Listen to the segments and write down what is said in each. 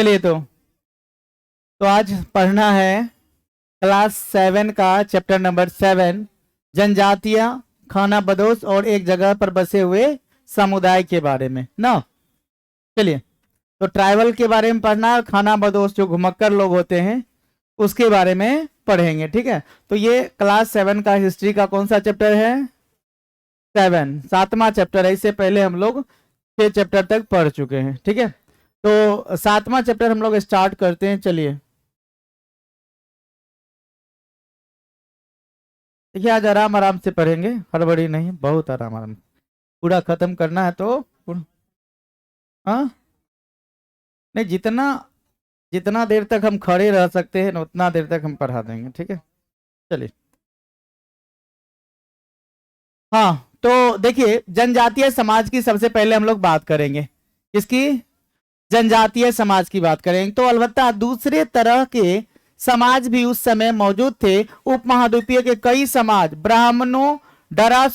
चलिए तो आज पढ़ना है क्लास 7 का चैप्टर नंबर 7, जनजातियां, खाना बदोश और एक जगह पर बसे हुए समुदाय के बारे में ना। चलिए, तो ट्राइबल के बारे में पढ़ना है, खाना बदोश जो घुमक्कर लोग होते हैं उसके बारे में पढ़ेंगे। ठीक है, तो ये क्लास 7 का हिस्ट्री का कौन सा चैप्टर है? 7वां चैप्टर है। इससे पहले हम लोग 6 चैप्टर तक पढ़ चुके हैं। ठीक है, तो 7वां चैप्टर हम लोग स्टार्ट करते हैं। चलिए, देखिए आज आराम आराम से पढ़ेंगे, हड़बड़ी नहीं, बहुत आराम आराम। पूरा खत्म करना है तो हाँ, नहीं, जितना जितना देर तक हम खड़े रह सकते हैं ना उतना देर तक हम पढ़ा देंगे। ठीक है, चलिए। हाँ, तो देखिए, जनजातीय समाज की सबसे पहले हम लोग बात करेंगे। किसकी? जनजातीय समाज की बात करेंगे। तो अलबत्ता दूसरे तरह के समाज भी उस समय मौजूद थे। उपमहाद्वीपीय के कई समाज ब्राह्मणों डरा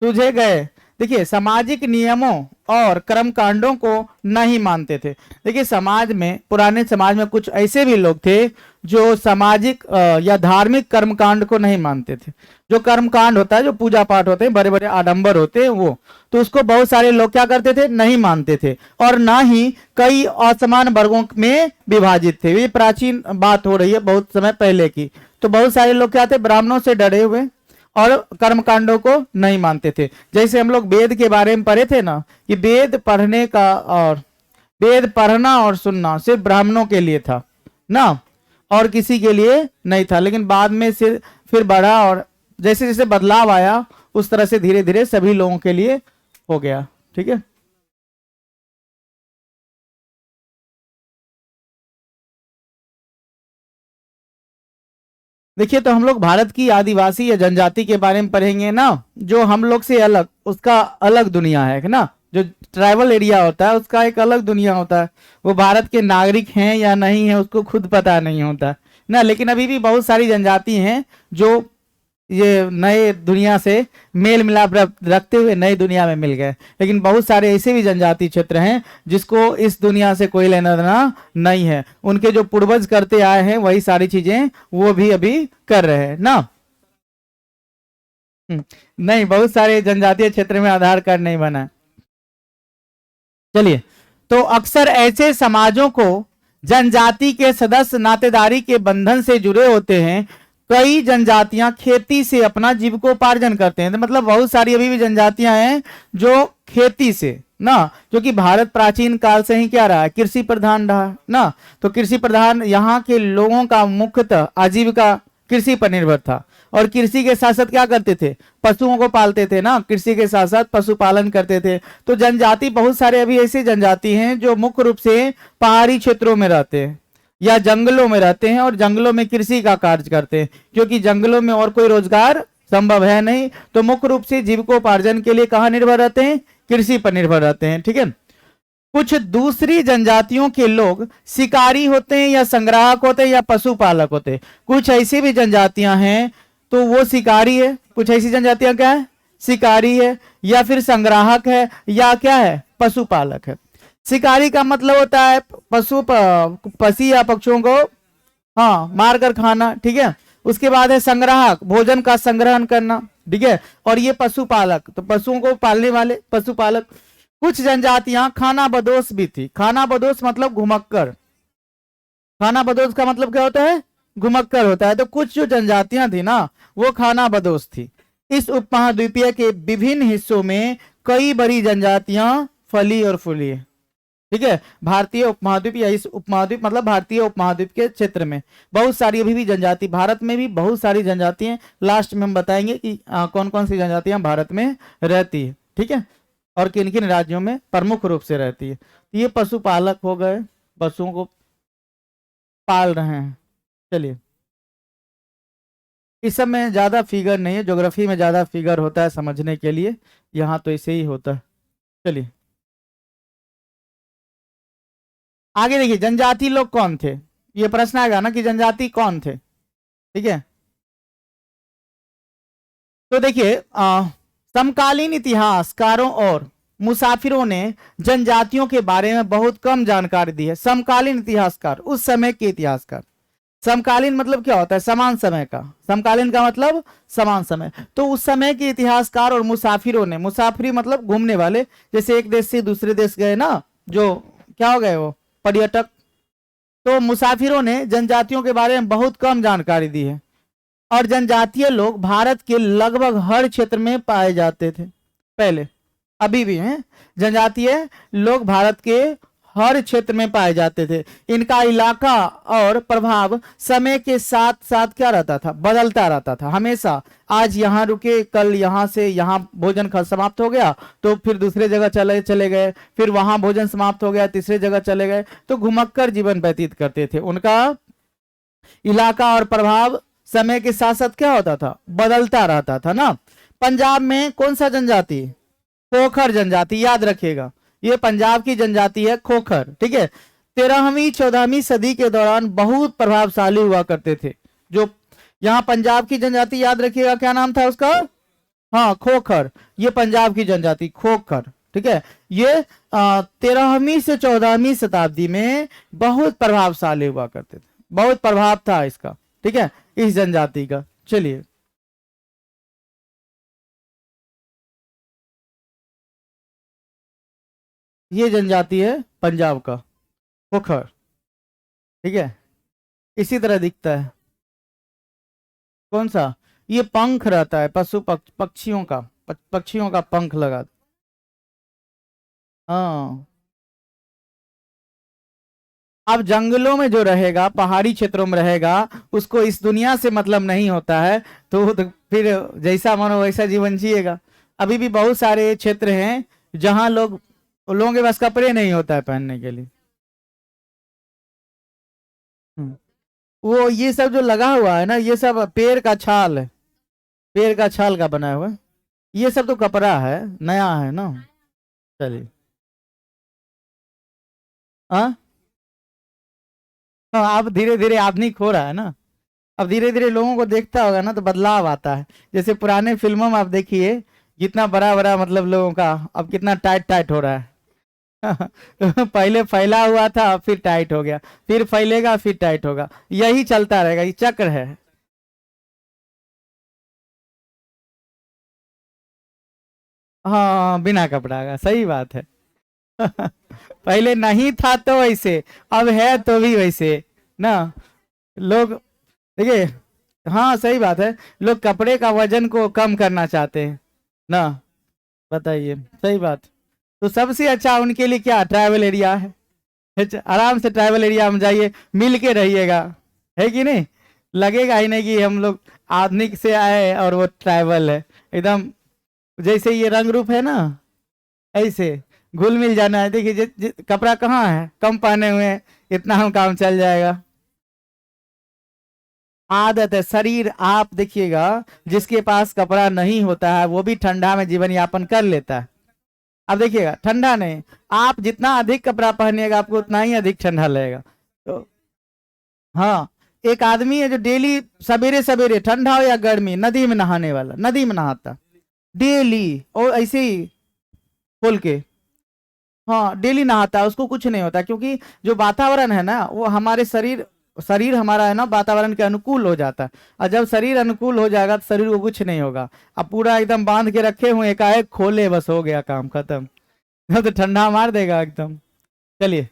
सूझे गए। देखिए, सामाजिक नियमों और कर्म कांडों को नहीं मानते थे। देखिए, समाज में, पुराने समाज में कुछ ऐसे भी लोग थे जो सामाजिक या धार्मिक कर्म कांड को नहीं मानते थे। जो कर्म कांड होता है, जो पूजा पाठ होते हैं, बड़े बड़े आडंबर होते हैं, वो तो उसको बहुत सारे लोग क्या करते थे? नहीं मानते थे। और ना ही कई असमान वर्गों में विभाजित थे। ये प्राचीन बात हो रही है, बहुत समय पहले की। तो बहुत सारे लोग क्या थे? ब्राह्मणों से डरे हुए और कर्म कांडों को नहीं मानते थे। जैसे हम लोग वेद के बारे में पढ़े थे ना, कि वेद पढ़ने का और वेद पढ़ना और सुनना सिर्फ ब्राह्मणों के लिए था ना, और किसी के लिए नहीं था। लेकिन बाद में से फिर बढ़ा, और जैसे जैसे बदलाव आया उस तरह से धीरे धीरे सभी लोगों के लिए हो गया। ठीक है, देखिए, तो हम लोग भारत की आदिवासी या जनजाति के बारे में पढ़ेंगे ना, जो हम लोग से अलग, उसका अलग दुनिया है ना। जो ट्राइबल एरिया होता है उसका एक अलग दुनिया होता है। वो भारत के नागरिक हैं या नहीं है उसको खुद पता नहीं होता ना। लेकिन अभी भी बहुत सारी जनजाति हैं जो ये नए दुनिया से मेल मिलाप रखते हुए नई दुनिया में मिल गए। लेकिन बहुत सारे ऐसे भी जनजाति क्षेत्र हैं जिसको इस दुनिया से कोई लेना देना नहीं है। उनके जो पूर्वज करते आए हैं वही सारी चीजें वो भी अभी कर रहे हैं ना। नहीं, बहुत सारे जनजातीय क्षेत्र में आधार कार्ड नहीं बना। चलिए, तो अक्सर ऐसे समाजों को जनजाति के सदस्य नातेदारी के बंधन से जुड़े होते हैं। कई जनजातियां खेती से अपना जीविकोपार्जन करते हैं। तो मतलब बहुत सारी अभी भी जनजातियां हैं जो खेती से ना, जो कि भारत प्राचीन काल से ही क्या रहा है? कृषि प्रधान रहा ना। तो कृषि प्रधान, यहाँ के लोगों का मुख्यतः आजीविका कृषि पर निर्भर था। और कृषि के साथ साथ क्या करते थे? पशुओं को पालते थे ना। कृषि के साथ साथ पशुपालन करते थे। तो जनजाति, बहुत सारे अभी ऐसी जनजाति हैं जो मुख्य रूप से पहाड़ी क्षेत्रों में रहते हैं या जंगलों में रहते हैं और जंगलों में कृषि का कार्य करते हैं, क्योंकि जंगलों में और कोई रोजगार संभव है नहीं। तो मुख्य रूप से जीविकोपार्जन के लिए कहाँ निर्भर रहते हैं? कृषि पर निर्भर रहते हैं। ठीक है, कुछ दूसरी जनजातियों के लोग शिकारी होते हैं या संग्राहक होते हैं या पशुपालक होते हैं। कुछ ऐसी भी जनजातियां हैं तो वो शिकारी है, कुछ ऐसी जनजातियां क्या है? शिकारी है, या फिर संग्राहक है, या क्या है? पशुपालक है। शिकारी का मतलब होता है पशु या पक्षियों को हाँ मार कर खाना। ठीक है, उसके बाद है संग्राहक, भोजन का संग्रहण करना। ठीक है, और ये पशुपालक, तो पशुओं को पालने वाले पशुपालक। कुछ जनजातियां खाना बदोश भी थी। खाना बदोश मतलब घुमक्कर। खाना बदोश का मतलब क्या होता है? घुमक्कर होता है। तो कुछ जो जनजातियां थी ना, वो खाना बदोश थी। इस उपमहाद्वीपीय के विभिन्न हिस्सों में कई बड़ी जनजातियां फली और फूली है। ठीक है, भारतीय उपमहाद्वीप या इस उपमहाद्वीप मतलब भारतीय उपमहाद्वीप के क्षेत्र में बहुत सारी अभी भी जनजाति, भारत में भी बहुत सारी जनजातियां, लास्ट में हम बताएंगे कि कौन कौन सी जनजातियां भारत में रहती है। ठीक है, और किन किन राज्यों में प्रमुख रूप से रहती है। तो ये पशुपालक हो गए, पशुओं को पाल रहे हैं। चलिए, इस सब में ज्यादा फिगर नहीं है, ज्योग्राफी में ज्यादा फिगर होता है समझने के लिए, यहाँ तो ऐसे ही होता है। चलिए, आगे देखिए, जनजाति लोग कौन थे? ये प्रश्न आएगा ना कि जनजाति कौन थे। ठीक है, तो देखिए, समकालीन इतिहासकारों और मुसाफिरों ने जनजातियों के बारे में बहुत कम जानकारी दी है। समकालीन इतिहासकार, उस समय के इतिहासकार, समकालीन मतलब क्या होता है, समान समय का, समकालीन का मतलब समान समय। तो उस समय के इतिहासकार और मुसाफिरों ने, मुसाफिरी मतलब घूमने वाले, जैसे एक देश से दूसरे देश गए ना, जो क्या हो गए, वो पर्यटक। तो मुसाफिरों ने जनजातियों के बारे में बहुत कम जानकारी दी है। और जनजातीय लोग भारत के लगभग हर क्षेत्र में पाए जाते थे पहले, अभी भी हैं। जनजातीय लोग भारत के हर क्षेत्र में पाए जाते थे। इनका इलाका और प्रभाव समय के साथ साथ क्या रहता था, बदलता रहता था हमेशा। आज यहाँ रुके, कल यहाँ से यहाँ भोजन समाप्त हो गया तो फिर दूसरे जगह चले गए, फिर वहां भोजन समाप्त हो गया, तीसरे जगह चले गए। तो घुमक्कर जीवन व्यतीत करते थे। उनका इलाका और प्रभाव समय के साथ साथ क्या होता था, बदलता रहता था ना। पंजाब में कौन सा जनजाति, खोखर जनजाति, याद रखिएगा, ये पंजाब की जनजाति है खोखर, ठीक है। 13वीं 14वीं सदी के दौरान बहुत प्रभावशाली हुआ करते थे। जो यहाँ पंजाब की जनजाति, याद रखिएगा क्या नाम था उसका, हाँ खोखर, ये पंजाब की जनजाति खोखर, ठीक है। ये 13वीं से 14वीं शताब्दी में बहुत प्रभावशाली हुआ करते थे, बहुत प्रभाव था इसका, ठीक है, इस जनजाति का। चलिए, ये जनजाति है पंजाब का खोखर, ठीक है। इसी तरह दिखता है। कौन सा, ये पंख रहता है पशु पक्षियों का, पक्षियों का पंख लगा। हाँ, अब जंगलों में जो रहेगा, पहाड़ी क्षेत्रों में रहेगा, उसको इस दुनिया से मतलब नहीं होता है, तो फिर जैसा मनो वैसा जीवन जिएगा। अभी भी बहुत सारे क्षेत्र हैं जहां लोगों के पास कपड़े नहीं होता है पहनने के लिए। हम्म। वो ये सब जो लगा हुआ है ना, ये सब पेड़ का छाल है, पेड़ का छाल का बना हुआ है। ये सब तो कपड़ा है, नया है ना। चलिए, हाँ हाँ, अब धीरे धीरे आधुनिक हो रहा है ना। अब धीरे धीरे लोगों को देखता होगा ना तो बदलाव आता है। जैसे पुराने फिल्मों में आप देखिए, कितना बड़ा बड़ा मतलब लोगों का, अब कितना टाइट टाइट हो रहा है। पहले फैला हुआ था, फिर टाइट हो गया, फिर फैलेगा, फिर टाइट होगा, यही चलता रहेगा, ये चक्र है। हाँ, बिना कपड़ा का, सही बात है। पहले नहीं था तो वैसे, अब है तो भी वैसे ना। लोग, देखिए, हाँ सही बात है, लोग कपड़े का वजन को कम करना चाहते हैं ना। बताइए, सही बात। तो सबसे अच्छा उनके लिए क्या, ट्रैवल एरिया है। आराम से ट्रैवल एरिया में जाइए, मिल के रहिएगा, है कि नहीं। लगेगा ही नहीं कि हम लोग आधुनिक से आए और वो ट्रैवल है, एकदम जैसे ये रंग रूप है ना, ऐसे घुल मिल जाना है। देखिए कपड़ा कहाँ है, कम पहने हुए हैं, इतना हम काम चल जाएगा। आदत है, शरीर, आप देखिएगा, जिसके पास कपड़ा नहीं होता है वो भी ठंडा में जीवन यापन कर लेता है। अब देखिएगा, ठंडा नहीं, आप जितना अधिक कपड़ा पहनिएगा आपको उतना ही अधिक ठंडा लगेगा। तो हाँ, एक आदमी है जो डेली सवेरे सवेरे, ठंडा हो या गर्मी, नदी में नहाने वाला, नदी में नहाता डेली, और ऐसे ही खोल के, हाँ डेली नहाता है, उसको कुछ नहीं होता, क्योंकि जो वातावरण है ना वो हमारे शरीर, शरीर हमारा है ना वातावरण के अनुकूल हो जाता है। और जब शरीर अनुकूल हो जाएगा तो शरीर को कुछ नहीं होगा। अब पूरा एकदम बांध के रखे हुए, एकाएक खोले, बस हो गया काम खत्म। तो ठंडा मार देगा एकदम। चलिए,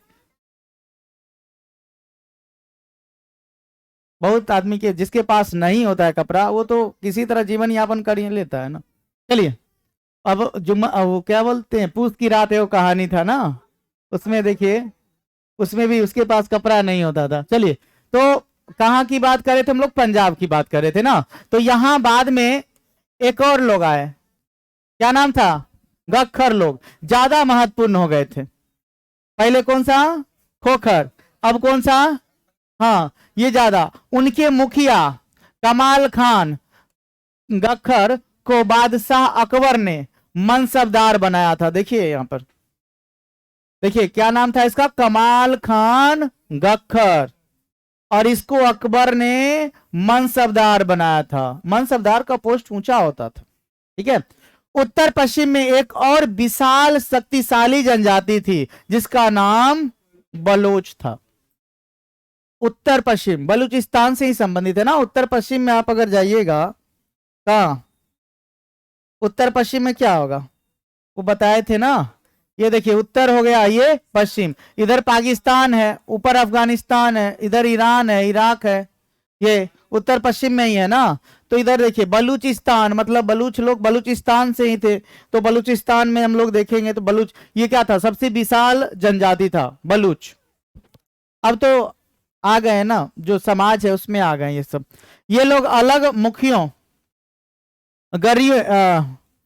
बहुत आदमी के, जिसके पास नहीं होता है कपड़ा, वो तो किसी तरह जीवन यापन कर ही लेता है ना। चलिए, अब वो क्या बोलते हैं, पूस की रात है वो कहानी था ना, उसमें देखिए, उसमें भी उसके पास कपड़ा नहीं होता था। चलिए, तो कहाँ की बात कर रहे थे हम लोग, पंजाब की बात कर रहे थे ना। तो यहाँ बाद में एक और लोग आए, क्या नाम था, गख्खर लोग, ज्यादा महत्वपूर्ण हो गए थे। पहले कौन सा, खोखर, अब कौन सा, हाँ ये ज्यादा। उनके मुखिया कमाल खान गख्खर को बादशाह अकबर ने मनसबदार बनाया था। देखिए यहाँ पर, देखिए क्या नाम था इसका, कमाल खान गख्खर, और इसको अकबर ने मनसबदार बनाया था। मनसबदार का पोस्ट ऊंचा होता था, ठीक है। उत्तर पश्चिम में एक और विशाल शक्तिशाली जनजाति थी जिसका नाम बलोच था। उत्तर पश्चिम बलूचिस्तान से ही संबंधित है ना। उत्तर पश्चिम में आप अगर जाइएगा कहा, उत्तर पश्चिम में क्या होगा वो बताए थे ना। ये देखिए उत्तर हो गया, ये पश्चिम, इधर पाकिस्तान है, ऊपर अफगानिस्तान है, इधर ईरान है, इराक है, ये उत्तर पश्चिम में ही है ना। तो इधर देखिए बलूचिस्तान, मतलब बलूच लोग बलूचिस्तान से ही थे, तो बलूचिस्तान में हम लोग देखेंगे तो बलूच ये क्या था, सबसे विशाल जनजाति था बलूच। अब तो आ गए ना, जो समाज है उसमें आ गए ये सब। ये लोग अलग मुखियों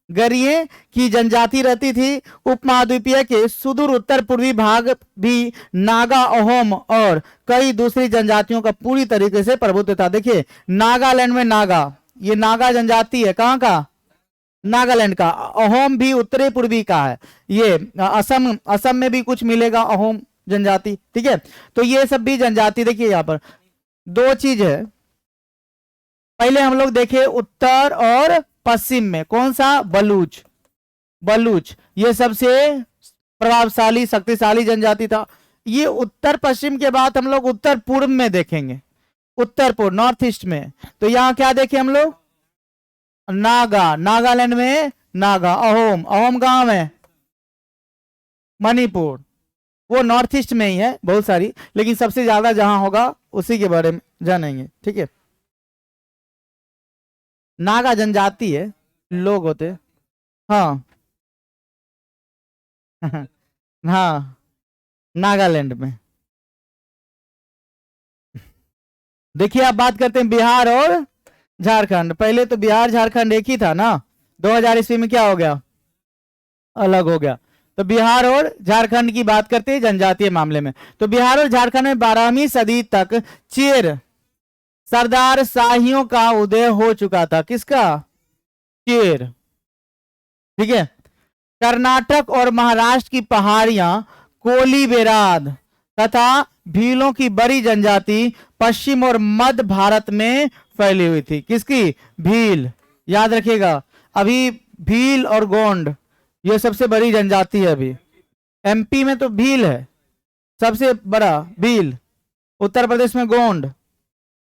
गरिये की जनजाति रहती थी। उपमहाद्वीपीय के सुदूर उत्तर पूर्वी भाग भी नागा, अहोम और कई दूसरी जनजातियों का पूरी तरीके से प्रभुत्व था। देखिए नागालैंड में नागा, ये नागा जनजाति है, कहाँ का, नागालैंड का। अहोम भी उत्तरी पूर्वी का है, ये असम में भी कुछ मिलेगा अहोम जनजाति, ठीक है। तो ये सब भी जनजाति। देखिए यहाँ पर दो चीज है, पहले हम लोग देखे उत्तर और पश्चिम में कौन सा, बलूच। बलूच ये सबसे प्रभावशाली शक्तिशाली जनजाति था। ये उत्तर पश्चिम के बाद हम लोग उत्तर पूर्व में देखेंगे, उत्तर पूर्व नॉर्थ ईस्ट में। तो यहाँ क्या देखे हम लोग, नागा, नागालैंड में नागा, अहोम, अहोम गांव है मणिपुर, वो नॉर्थ ईस्ट में ही है बहुत सारी, लेकिन सबसे ज्यादा जहां होगा उसी के बारे में जानेंगे, ठीक है। नागा जनजाति है, लोग होते, हाँ हाँ नागालैंड में। देखिए आप बात करते हैं बिहार और झारखंड। पहले तो बिहार झारखंड एक ही था ना, 2000 ईस्वी में क्या हो गया, अलग हो गया। तो बिहार और झारखंड की बात करते हैं जनजातीय मामले में। तो बिहार और झारखंड में 12वीं सदी तक चेर सरदार शाहियों का उदय हो चुका था। किसका, चेर, ठीक है। कर्नाटक और महाराष्ट्र की पहाड़ियां, कोली बेराद तथा भीलों की बड़ी जनजाति पश्चिम और मध्य भारत में फैली हुई थी। किसकी, भील, याद रखिएगा। अभी भील और गोंड ये सबसे बड़ी जनजाति है। अभी एमपी में तो भील है सबसे बड़ा, भील। उत्तर प्रदेश में गोंड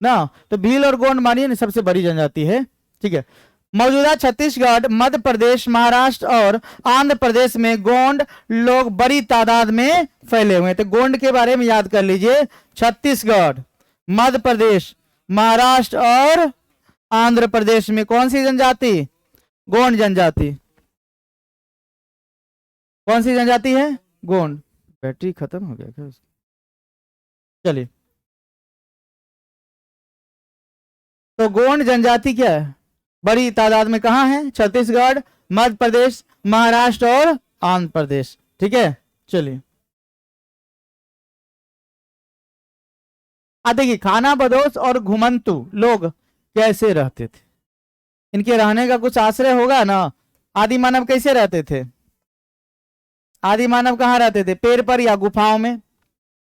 ना, तो भील और गोंड मानिए ना सबसे बड़ी जनजाति है, ठीक है। मौजूदा छत्तीसगढ़, मध्य प्रदेश, महाराष्ट्र और आंध्र प्रदेश में गोंड लोग बड़ी तादाद में फैले हुए हैं। तो गोंड के बारे में याद कर लीजिए, छत्तीसगढ़, मध्य प्रदेश, महाराष्ट्र और आंध्र प्रदेश में कौन सी जनजाति, गोंड जनजाति। कौन सी जनजाति है, गोंड। बैटरी खत्म हो गया क्या, चलिए। तो गोंड जनजाति क्या है, बड़ी तादाद में कहां है, छत्तीसगढ़, मध्य प्रदेश, महाराष्ट्र और आंध्र प्रदेश, ठीक है। चलिए देखिए खाना बदोश और घुमंतु लोग कैसे रहते थे, इनके रहने का कुछ आश्रय होगा ना। आदि मानव कैसे रहते थे, आदि मानव कहाँ रहते थे, पेड़ पर या गुफाओं में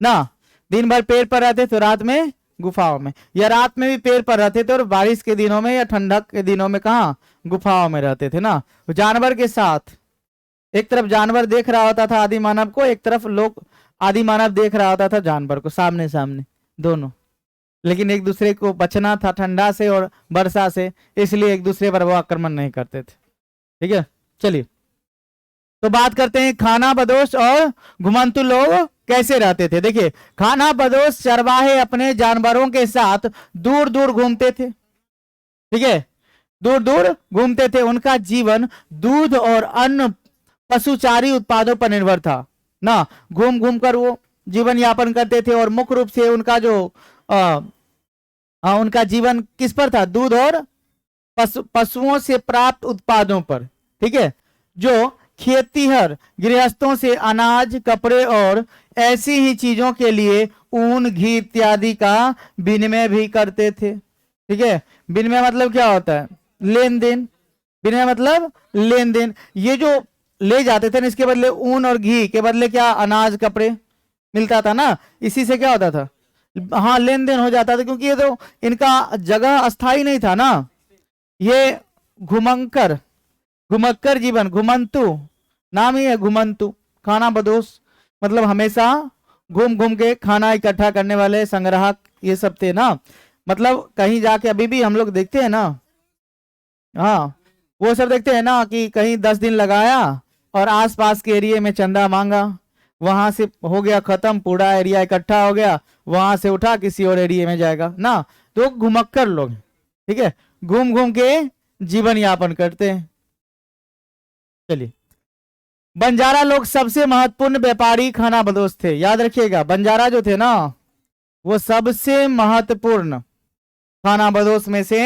ना। दिन भर पेड़ पर रहते तो रात में गुफाओं में, या रात में भी पेड़ पर रहते थे और बारिश के दिनों में या ठंडक के दिनों में कहाँ, गुफाओं में रहते थे ना। जानवर के साथ, एक तरफ जानवर देख रहा होता था आदि मानव को, एक तरफ लोग आदि मानव देख रहा होता था जानवर को, सामने सामने दोनों। लेकिन एक दूसरे को बचना था ठंडा से और वर्षा से, इसलिए एक दूसरे पर वो आक्रमण नहीं करते थे, ठीक है। चलिए तो बात करते हैं खाना बदोश और घुमंतु लोग कैसे रहते थे। देखिए खाना बदोश चरवाहे अपने जानवरों के साथ दूर दूर घूमते थे, ठीक है, दूर दूर घूमते थे। उनका जीवन दूध और अन्य पशुचारी उत्पादों पर निर्भर था ना। घूम घूम कर वो जीवन यापन करते थे और मुख्य रूप से उनका जो उनका जीवन किस पर था, दूध और पशुओं से प्राप्त उत्पादों पर, ठीक है। जो खेतीहर गृहस्थों से अनाज, कपड़े और ऐसी ही चीजों के लिए ऊन, घी इत्यादि का विनिमय भी करते थे, ठीक है। विनिमय मतलब क्या होता है, लेन देन, विनिमय मतलब लेन देन। ये जो ले जाते थे ना, इसके बदले ऊन और घी के बदले क्या, अनाज, कपड़े मिलता था ना, इसी से क्या होता था, हाँ लेन देन हो जाता था। क्योंकि ये तो इनका जगह अस्थाई नहीं था ना, ये घुमंकर घुमक्कर जीवन, घुमंतु नाम ही है घुमंतु, खाना बदोश, मतलब हमेशा घूम घूम के खाना इकट्ठा करने वाले संग्राहक ये सब थे ना। मतलब कहीं जाके अभी भी हम लोग देखते हैं ना, हाँ वो सब देखते हैं ना कि कहीं 10 दिन लगाया और आसपास के एरिया में चंदा मांगा, वहां से हो गया खत्म, पूरा एरिया इकट्ठा हो गया, वहां से उठा किसी और एरिया में जाएगा ना। तो घुमक्कर लोग, ठीक है, घूम घूम के जीवन यापन करते हैं। चलिए, बंजारा लोग सबसे महत्वपूर्ण व्यापारी खाना बदोश थे, याद रखिएगा बंजारा जो थे ना वो सबसे महत्वपूर्ण खाना बदोश में से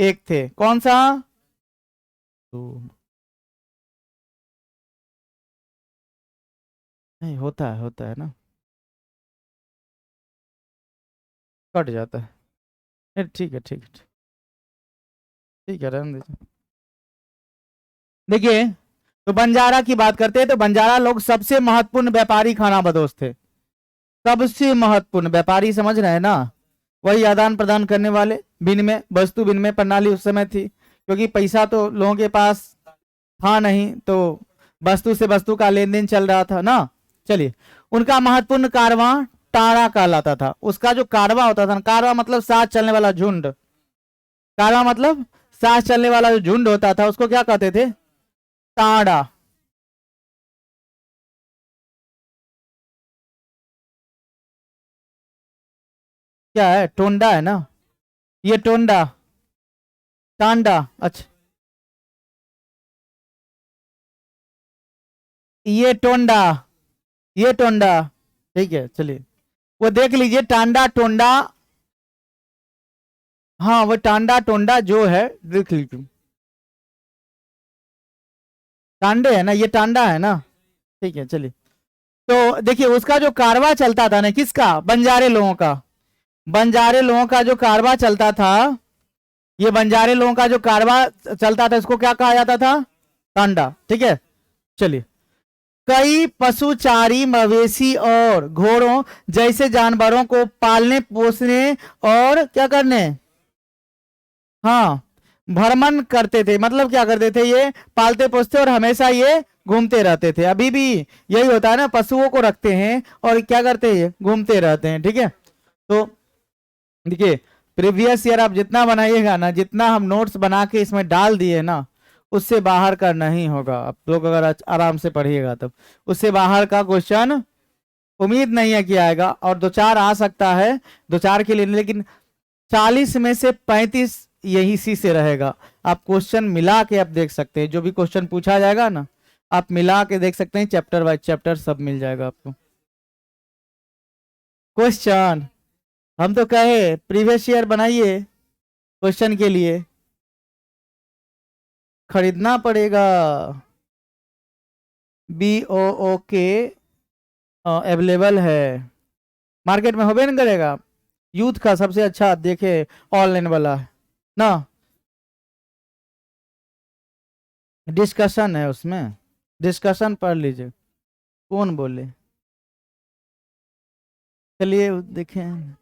एक थे। कौन सा? नहीं होता है ना, कट जाता है। ठीक है ठीक है ठीक है, रहने दीजिए। देखिए, तो बंजारा की बात करते हैं तो बंजारा लोग सबसे महत्वपूर्ण व्यापारी खाना बदोश थे। सबसे महत्वपूर्ण व्यापारी, समझ रहे हैं ना, वही आदान प्रदान करने वाले, विनिमय, वस्तु विनिमय प्रणाली उस समय थी, क्योंकि पैसा तो लोगों के पास था नहीं, तो वस्तु से वस्तु का लेन देन चल रहा था ना। चलिए, उनका महत्वपूर्ण कारवां टाड़ा कहलाता था। उसका जो कारवां होता था, कारवां मतलब साथ चलने वाला झुंड, कारवां मतलब साथ चलने वाला जो झुंड होता था उसको क्या कहते थे? टाड़ा। क्या है? टोंडा है ना, ये टोंडा, टांडा, अच्छा ये टोंडा, ये टोंडा, ठीक है। चलिए, वो देख लीजिए टांडा टोंडा, हाँ वो टांडा टोंडा जो है देख लीजिए, टांडे है ना, ये टांडा है ना, ठीक है। चलिए, तो देखिए उसका जो कारवा चलता था ना, किसका? बंजारे लोगों का, बंजारे लोगों का जो कारवा चलता था, ये बंजारे लोगों का जो कारवा चलता था इसको क्या कहा जाता था? टांडा, ठीक है। चलिए, कई पशुचारी मवेशी और घोड़ों जैसे जानवरों को पालने पोसने और क्या करने, हाँ भ्रमण करते थे। मतलब क्या करते थे? ये पालते पोसते और हमेशा ये घूमते रहते थे। अभी भी यही होता है ना, पशुओं को रखते हैं और क्या करते हैं? घूमते रहते हैं, ठीक है। तो देखिए, प्रीवियस ईयर आप जितना बनाइएगा ना, जितना हम नोट्स बना के इसमें डाल दिए ना, उससे बाहर का नहीं होगा। आप लोग अगर आराम से पढ़िएगा तब उससे बाहर का क्वेश्चन उम्मीद नहीं है कि आएगा, और 2-4 आ सकता है, 2-4 के लिए, लेकिन 40 में से 35 यही सी से रहेगा। आप क्वेश्चन मिला के आप देख सकते हैं, जो भी क्वेश्चन पूछा जाएगा ना आप मिला के देख सकते हैं, चैप्टर बाय चैप्टर सब मिल जाएगा आपको क्वेश्चन। हम तो कहे प्रीवियस ईयर बनाइए, क्वेश्चन के लिए खरीदना पड़ेगा, BOO के अवेलेबल है मार्केट में, होबे नहीं करेगा। यूथ का सबसे अच्छा देखे ऑनलाइन वाला है ना, डिस्कशन है उसमें, डिस्कशन पढ़ लीजिए। कौन बोले? चलिए देखें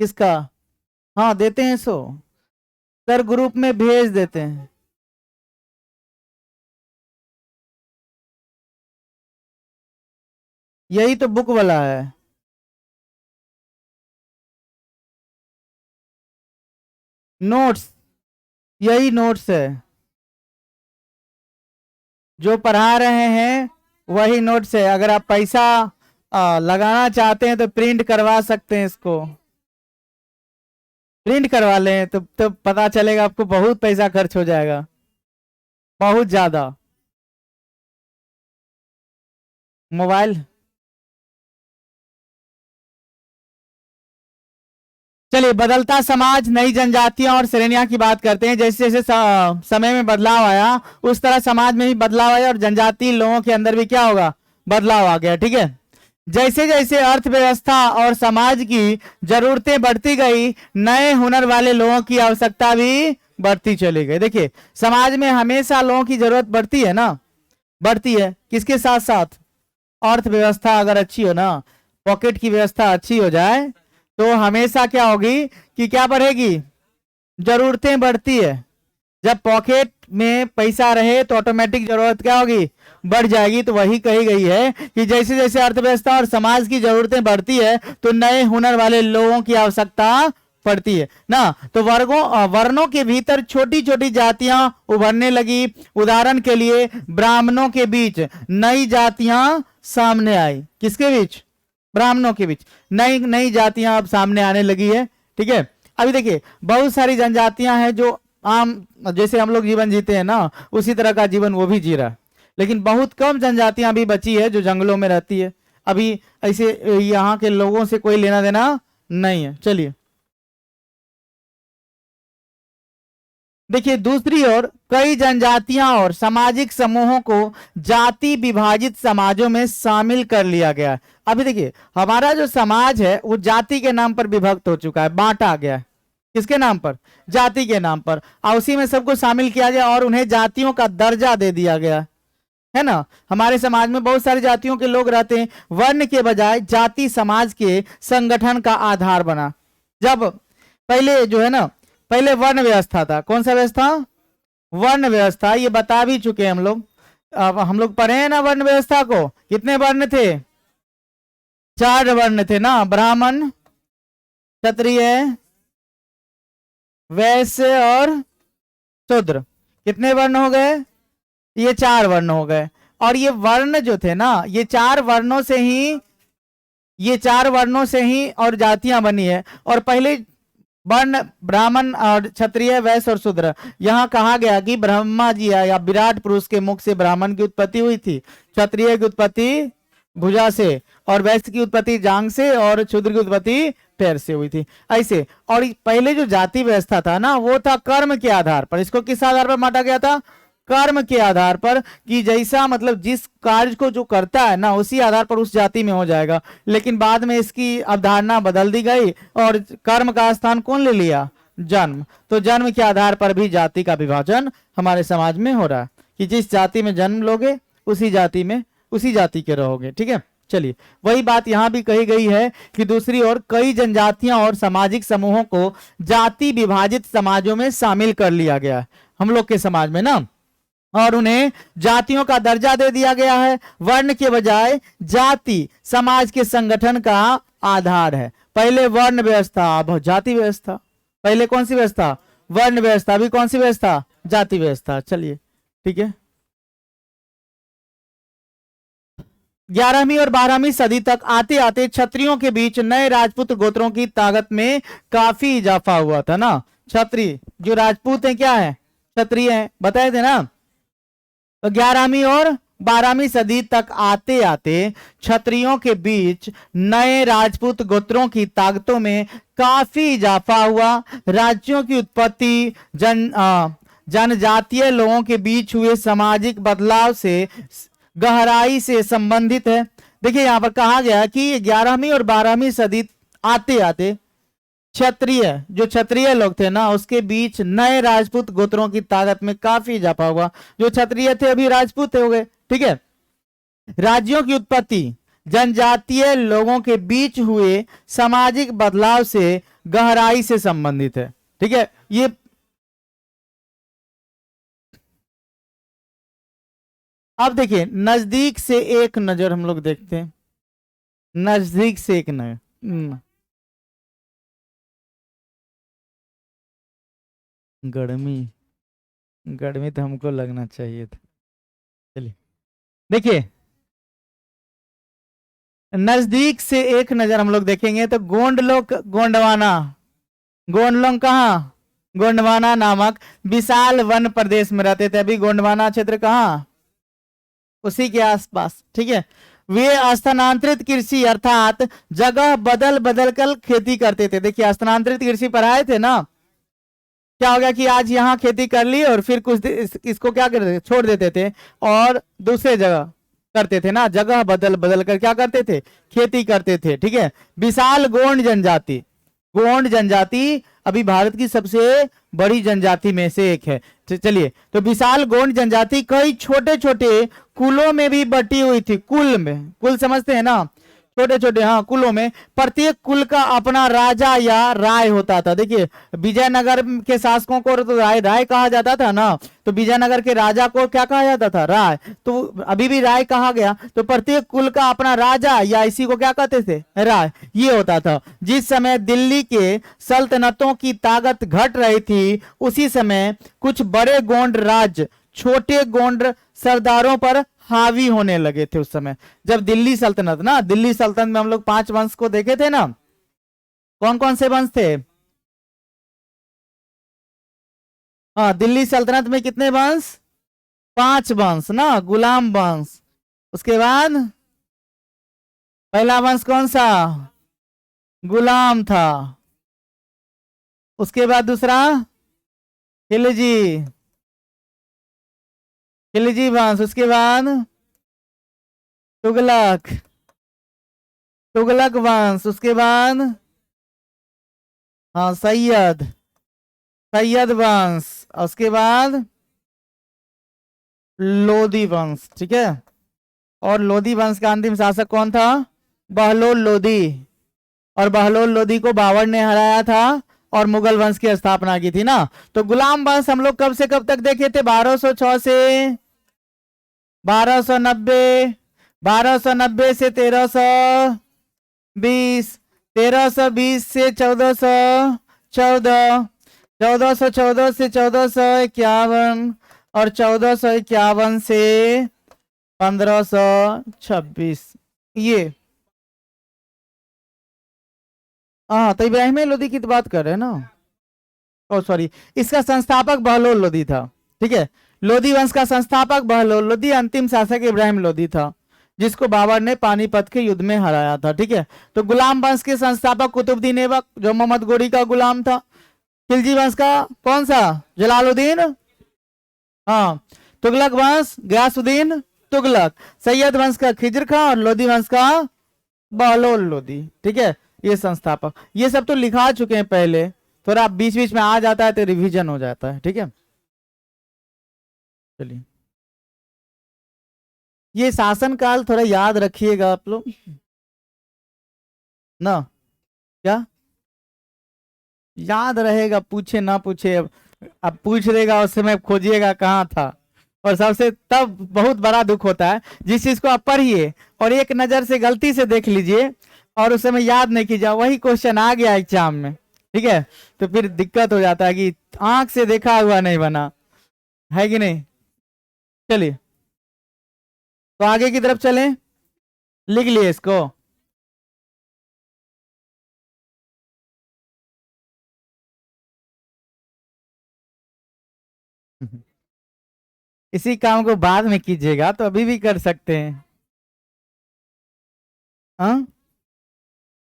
किसका, हाँ देते हैं सो, सर ग्रुप में भेज देते हैं। यही तो बुक वाला है, नोट्स, यही नोट्स है जो पढ़ा रहे हैं, वही नोट्स है। अगर आप पैसा लगाना चाहते हैं तो प्रिंट करवा सकते हैं, इसको प्रिंट करवा लें तो पता चलेगा आपको, बहुत पैसा खर्च हो जाएगा, बहुत ज्यादा। मोबाइल, चलिए, बदलता समाज, नई जनजातियां और श्रेणियां की बात करते हैं। जैसे जैसे समय में बदलाव आया उस तरह समाज में भी बदलाव आया, और जनजातीय लोगों के अंदर भी क्या होगा? बदलाव आ गया, ठीक है। जैसे जैसे अर्थव्यवस्था और समाज की जरूरतें बढ़ती गई, नए हुनर वाले लोगों की आवश्यकता भी बढ़ती चली गई। देखिए, समाज में हमेशा लोगों की जरूरत बढ़ती है ना, बढ़ती है, किसके साथ साथ? अर्थव्यवस्था अगर अच्छी हो ना, पॉकेट की व्यवस्था अच्छी हो जाए तो हमेशा क्या होगी कि क्या बढ़ेगी? जरूरतें बढ़ती है। जब पॉकेट में पैसा रहे तो ऑटोमेटिक जरूरत क्या होगी, बढ़ जाएगी। तो वही कही गई है कि जैसे जैसे अर्थव्यवस्था और समाज की जरूरतें बढ़ती है तो नए हुनर वाले लोगों की आवश्यकता पड़ती है ना। तो वर्णों के भीतर छोटी छोटी जातियां उभरने लगी। उदाहरण के लिए ब्राह्मणों के बीच नई जातियां सामने आई। किसके बीच? ब्राह्मणों के बीच नई नई जातियां अब सामने आने लगी है। ठीक है, अभी देखिए बहुत सारी जनजातियां हैं जो आम जैसे हम लोग जीवन जीते हैं ना, उसी तरह का जीवन वो भी जी रहा है। लेकिन बहुत कम जनजातियां अभी बची है जो जंगलों में रहती है। अभी ऐसे यहाँ के लोगों से कोई लेना देना नहीं है। चलिए देखिए, दूसरी ओर कई जनजातियां और सामाजिक समूहों को जाति विभाजित समाजों में शामिल कर लिया गया। अभी देखिए हमारा जो समाज है वो जाति के नाम पर विभक्त हो चुका है, बांटा गया है। किसके नाम पर? जाति के नाम पर। और उसी में सबको शामिल किया गया और उन्हें जातियों का दर्जा दे दिया गया है ना। हमारे समाज में बहुत सारी जातियों के लोग रहते हैं। वर्ण के बजाय जाति समाज के संगठन का आधार बना। जब पहले जो है ना, पहले वर्ण व्यवस्था था। कौन सा व्यवस्था? वर्ण व्यवस्था। ये बता भी चुके हैं हम लोग। अब हम लोग पढ़े हैं ना वर्ण व्यवस्था को। कितने वर्ण थे? 4 वर्ण थे ना, ब्राह्मण, क्षत्रिय, वैश्य और शूद्र। कितने वर्ण हो गए? ये 4 वर्ण हो गए। और ये वर्ण जो थे ना, ये 4 वर्णों से ही और जातियां बनी है। और पहले वर्ण ब्राह्मण और क्षत्रिय, वैश्य और शूद्र। यहाँ कहा गया कि ब्रह्मा जी या विराट पुरुष के मुख से ब्राह्मण की उत्पत्ति हुई थी, क्षत्रिय की उत्पत्ति भुजा से, और वैश्य की उत्पत्ति जांग से, और शूद्र की उत्पत्ति पैर से हुई थी। ऐसे। और पहले जो जाति व्यवस्था था ना, वो था कर्म के आधार पर। इसको किस आधार पर बांटा गया था? कर्म के आधार पर, कि जैसा मतलब जिस कार्य को जो करता है ना, उसी आधार पर उस जाति में हो जाएगा। लेकिन बाद में इसकी अवधारणा बदल दी गई और कर्म का स्थान कौन ले लिया? जन्म। तो जन्म के आधार पर भी जाति का विभाजन हमारे समाज में हो रहा है, कि जिस जाति में जन्म लोगे उसी जाति के रहोगे। ठीक है, चलिए वही बात यहां भी कही गई है कि दूसरी ओर कई जनजातियां और सामाजिक समूहों को जाति विभाजित समाजों में शामिल कर लिया गया हम लोग के समाज में ना, और उन्हें जातियों का दर्जा दे दिया गया है। वर्ण के बजाय जाति समाज के संगठन का आधार है। पहले वर्ण व्यवस्था, अब जाति व्यवस्था। पहले कौन सी व्यवस्था? वर्ण व्यवस्था। अभी कौन सी व्यवस्था? जाति व्यवस्था। चलिए ठीक है। 11वीं और 12वीं सदी तक आते आते क्षत्रियों के बीच नए राजपूत गोत्रों की ताकत में काफी इजाफा हुआ था ना। क्षत्रिय जो राजपूत हैं क्या है? क्षत्रिय हैं, बताए थे ना। तो 11वीं और 12वीं सदी तक आते आते क्षत्रियों के बीच नए राजपूत गोत्रों की ताकतों में काफी इजाफा हुआ। राज्यों की उत्पत्ति जनजातीय लोगों के बीच हुए सामाजिक बदलाव से गहराई से संबंधित है। देखिए यहां पर कहा गया कि 11वीं और 12वीं सदी आते आते क्षत्रिय लोग थे ना, उसके बीच नए राजपूत गोत्रों की ताकत में काफी इजाफा हुआ। जो क्षत्रिय थे अभी राजपूत हो गए। ठीक है। राज्यों की उत्पत्ति जनजातीय लोगों के बीच हुए सामाजिक बदलाव से गहराई से संबंधित है। ठीक है। ये अब देखिए नजदीक से एक नजर हम लोग देखते हैं। नजदीक से एक नजर। गर्मी तो हमको लगना चाहिए था। चलिए देखिए नजदीक से एक नजर हम लोग देखेंगे तो गोंड लोग कहाँ? गोंडवाना नामक विशाल वन प्रदेश में रहते थे। अभी गोंडवाना क्षेत्र कहाँ? उसी के आसपास। ठीक है। वे स्थानांतरित कृषि अर्थात जगह बदल बदल कर खेती करते थे। देखिए स्थानांतरित कृषि पढ़ाए थे ना। क्या हो गया कि आज यहाँ खेती कर ली और फिर कुछ इसको क्या करते थे? छोड़ देते थे और दूसरे जगह करते थे ना। जगह बदल बदल कर क्या करते थे? खेती करते थे। ठीक है। विशाल गोंड जनजाति अभी भारत की सबसे बड़ी जनजाति में से एक है। चलिए तो विशाल गोंड जनजाति कई छोटे छोटे कुलों में भी बटी हुई थी। कुल समझते हैं ना, छोटे छोटे हाँ कुलों में प्रत्येक कुल का अपना राजा या राय होता था। देखिए विजयनगर के शासकों को तो राय राय कहा जाता था ना, तो विजयनगर के राजा को क्या कहा जाता था? राय। तो अभी भी राय कहा गया। तो प्रत्येक कुल का अपना राजा या इसी को क्या कहते थे? राय। ये होता था। जिस समय दिल्ली के सल्तनतों की ताकत घट रही थी उसी समय कुछ बड़े गोंड राज्य छोटे गोंड सरदारों पर हावी होने लगे थे। उस समय जब दिल्ली सल्तनत ना, दिल्ली सल्तनत में हम लोग 5 वंश को देखे थे ना, कौन कौन से वंश थे? हाँ दिल्ली सल्तनत में कितने वंश? 5 वंश ना, गुलाम वंश। उसके बाद पहला वंश कौन सा? गुलाम था। उसके बाद दूसरा खिलजी, खिलजी वंश। उसके बाद तुगलक, तुगलक वंश। उसके बाद हाँ सैयद, सैयद वंश। उसके बाद लोधी वंश। ठीक है। और लोधी वंश का अंतिम शासक कौन था? बहलोल लोधी। और बहलोल लोधी को बाबर ने हराया था और मुगल वंश की स्थापना की थी ना। तो गुलाम वंश हम लोग कब से कब तक देखे थे? 1206 से 1290, 1290 से 1320, 1320 से 1414, 1414 से 1451 और 1451 से 1526। ये हाँ तो इब्राहिम लोधी की तो बात कर रहे हैं ना। ओ सॉरी, इसका संस्थापक बहलोल लोधी था। ठीक है। लोधी वंश का संस्थापक बहलोल लोधी, अंतिम शासक इब्राहिम लोधी था जिसको बाबर ने पानीपत के युद्ध में हराया था। ठीक है। तो गुलाम वंश के संस्थापक कुतुबुद्दीन ऐबक जो मोहम्मद गोरी का गुलाम था। खिलजी वंश का कौन सा? जलालुद्दीन। हाँ। तुगलक वंश गयासुद्दीन तुगलक। सैयद वंश का खिज्र खां और लोधी वंश का बहलोल लोधी। ठीक है। ये संस्थापक, ये सब तो लिखा चुके हैं पहले, थोड़ा बीच बीच में आ जाता है तो रिवीजन हो जाता है। ठीक है। चलिए ये शासन काल थोड़ा याद रखिएगा आप लोग ना। क्या याद रहेगा? पूछे ना पूछे, अब पूछ देगा उस समय खोजिएगा कहाँ था। और सबसे तब बहुत बड़ा दुख होता है जिस चीज को आप पढ़िए और एक नजर से गलती से देख लीजिए और उस समय याद नहीं कीजिए, वही क्वेश्चन आ गया एग्जाम में। ठीक है। तो फिर दिक्कत हो जाता है कि आंख से देखा हुआ नहीं बना, है कि नहीं। चलिए तो आगे की तरफ चलें। लिख लिए इसको। इसी काम को बाद में कीजिएगा तो अभी भी कर सकते हैं। हाँ